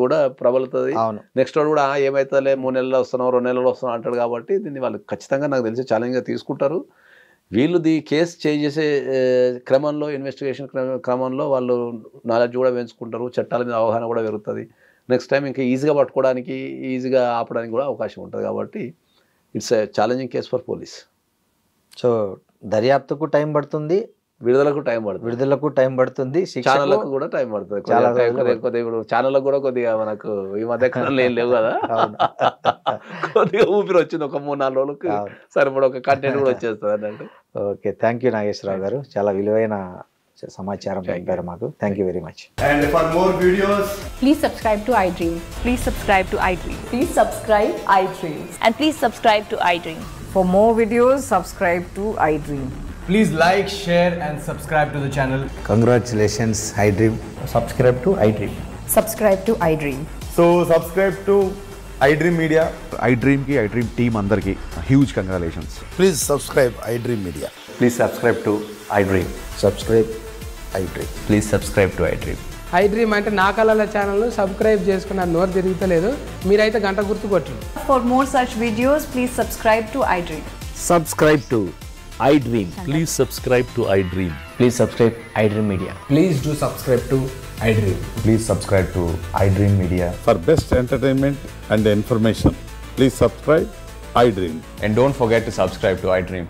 కూడా ప్రబలుతుంది. నెక్స్ట్ వాడు కూడా ఏమవుతుందిలే 3 నెలలు వస్తున్నావు 2 నెలలు వస్తున్నావు అంటాడు. కాబట్టి దీన్ని వాళ్ళు ఖచ్చితంగా నాకు తెలిసి ఛాలెంజ్గా తీసుకుంటారు. వీళ్ళు కేసు చేసే క్రమంలో ఇన్వెస్టిగేషన్ క్రమంలో వాళ్ళు నాలెడ్జ్ కూడా పెంచుకుంటారు, చట్టాల మీద అవగాహన కూడా పెరుగుతుంది. నెక్స్ట్ టైం ఇంకా ఈజీగా పట్టుకోవడానికి, ఈజీగా ఆపడానికి కూడా అవకాశం ఉంటుంది. కాబట్టి it's a challenging case for police. So దర్యాప్తుకు టైం పడుతుంది, విడుదలకు టైం పడుతుంది, ఛానళ్ళకు కూడా టైం పడుతుంది. ఛానళ్ళకు కూడా కొద్దిగా మనకు ఈ మధ్య కాలంలో ఏం లేవు కదా, కొద్దిగా ఊపిరి వచ్చింది. ఒక 3-4 రోజులకు సరిపడ ఒక కంటెంట్ కూడా వచ్చేస్తుంది అన్నట్టు. ఓకే, థ్యాంక్ యూ నాగేశ్వరరావు గారు, చాలా విలువైన సమాచారం పంపారు మాకు. Thank you very much. And for more videos, Please subscribe to iDream. Please subscribe to iDream. Please subscribe iDream. And please subscribe to iDream. For more videos, subscribe to iDream. Please like, share and subscribe to the channel. Congratulations iDream. Subscribe to iDream. Subscribe to iDream. so subscribe to iDream Media. iDream team అందరికి huge congratulations. Please subscribe iDream Media. Please subscribe to iDream. Subscribe iDream. Please subscribe to iDream. iDream అంటే నా కళల ఛానల్ను subscribe చేసుకున్న నోరు తిరుగుతలేదు, మీరైతే గంట గుర్తు కొట్టండి. For more such videos, please subscribe to iDream. Subscribe to iDream. Please subscribe to iDream. Please subscribe iDream Media. Please do subscribe to iDream. Please subscribe to iDream Media. For best entertainment and information, please subscribe iDream. And don't forget to subscribe to iDream.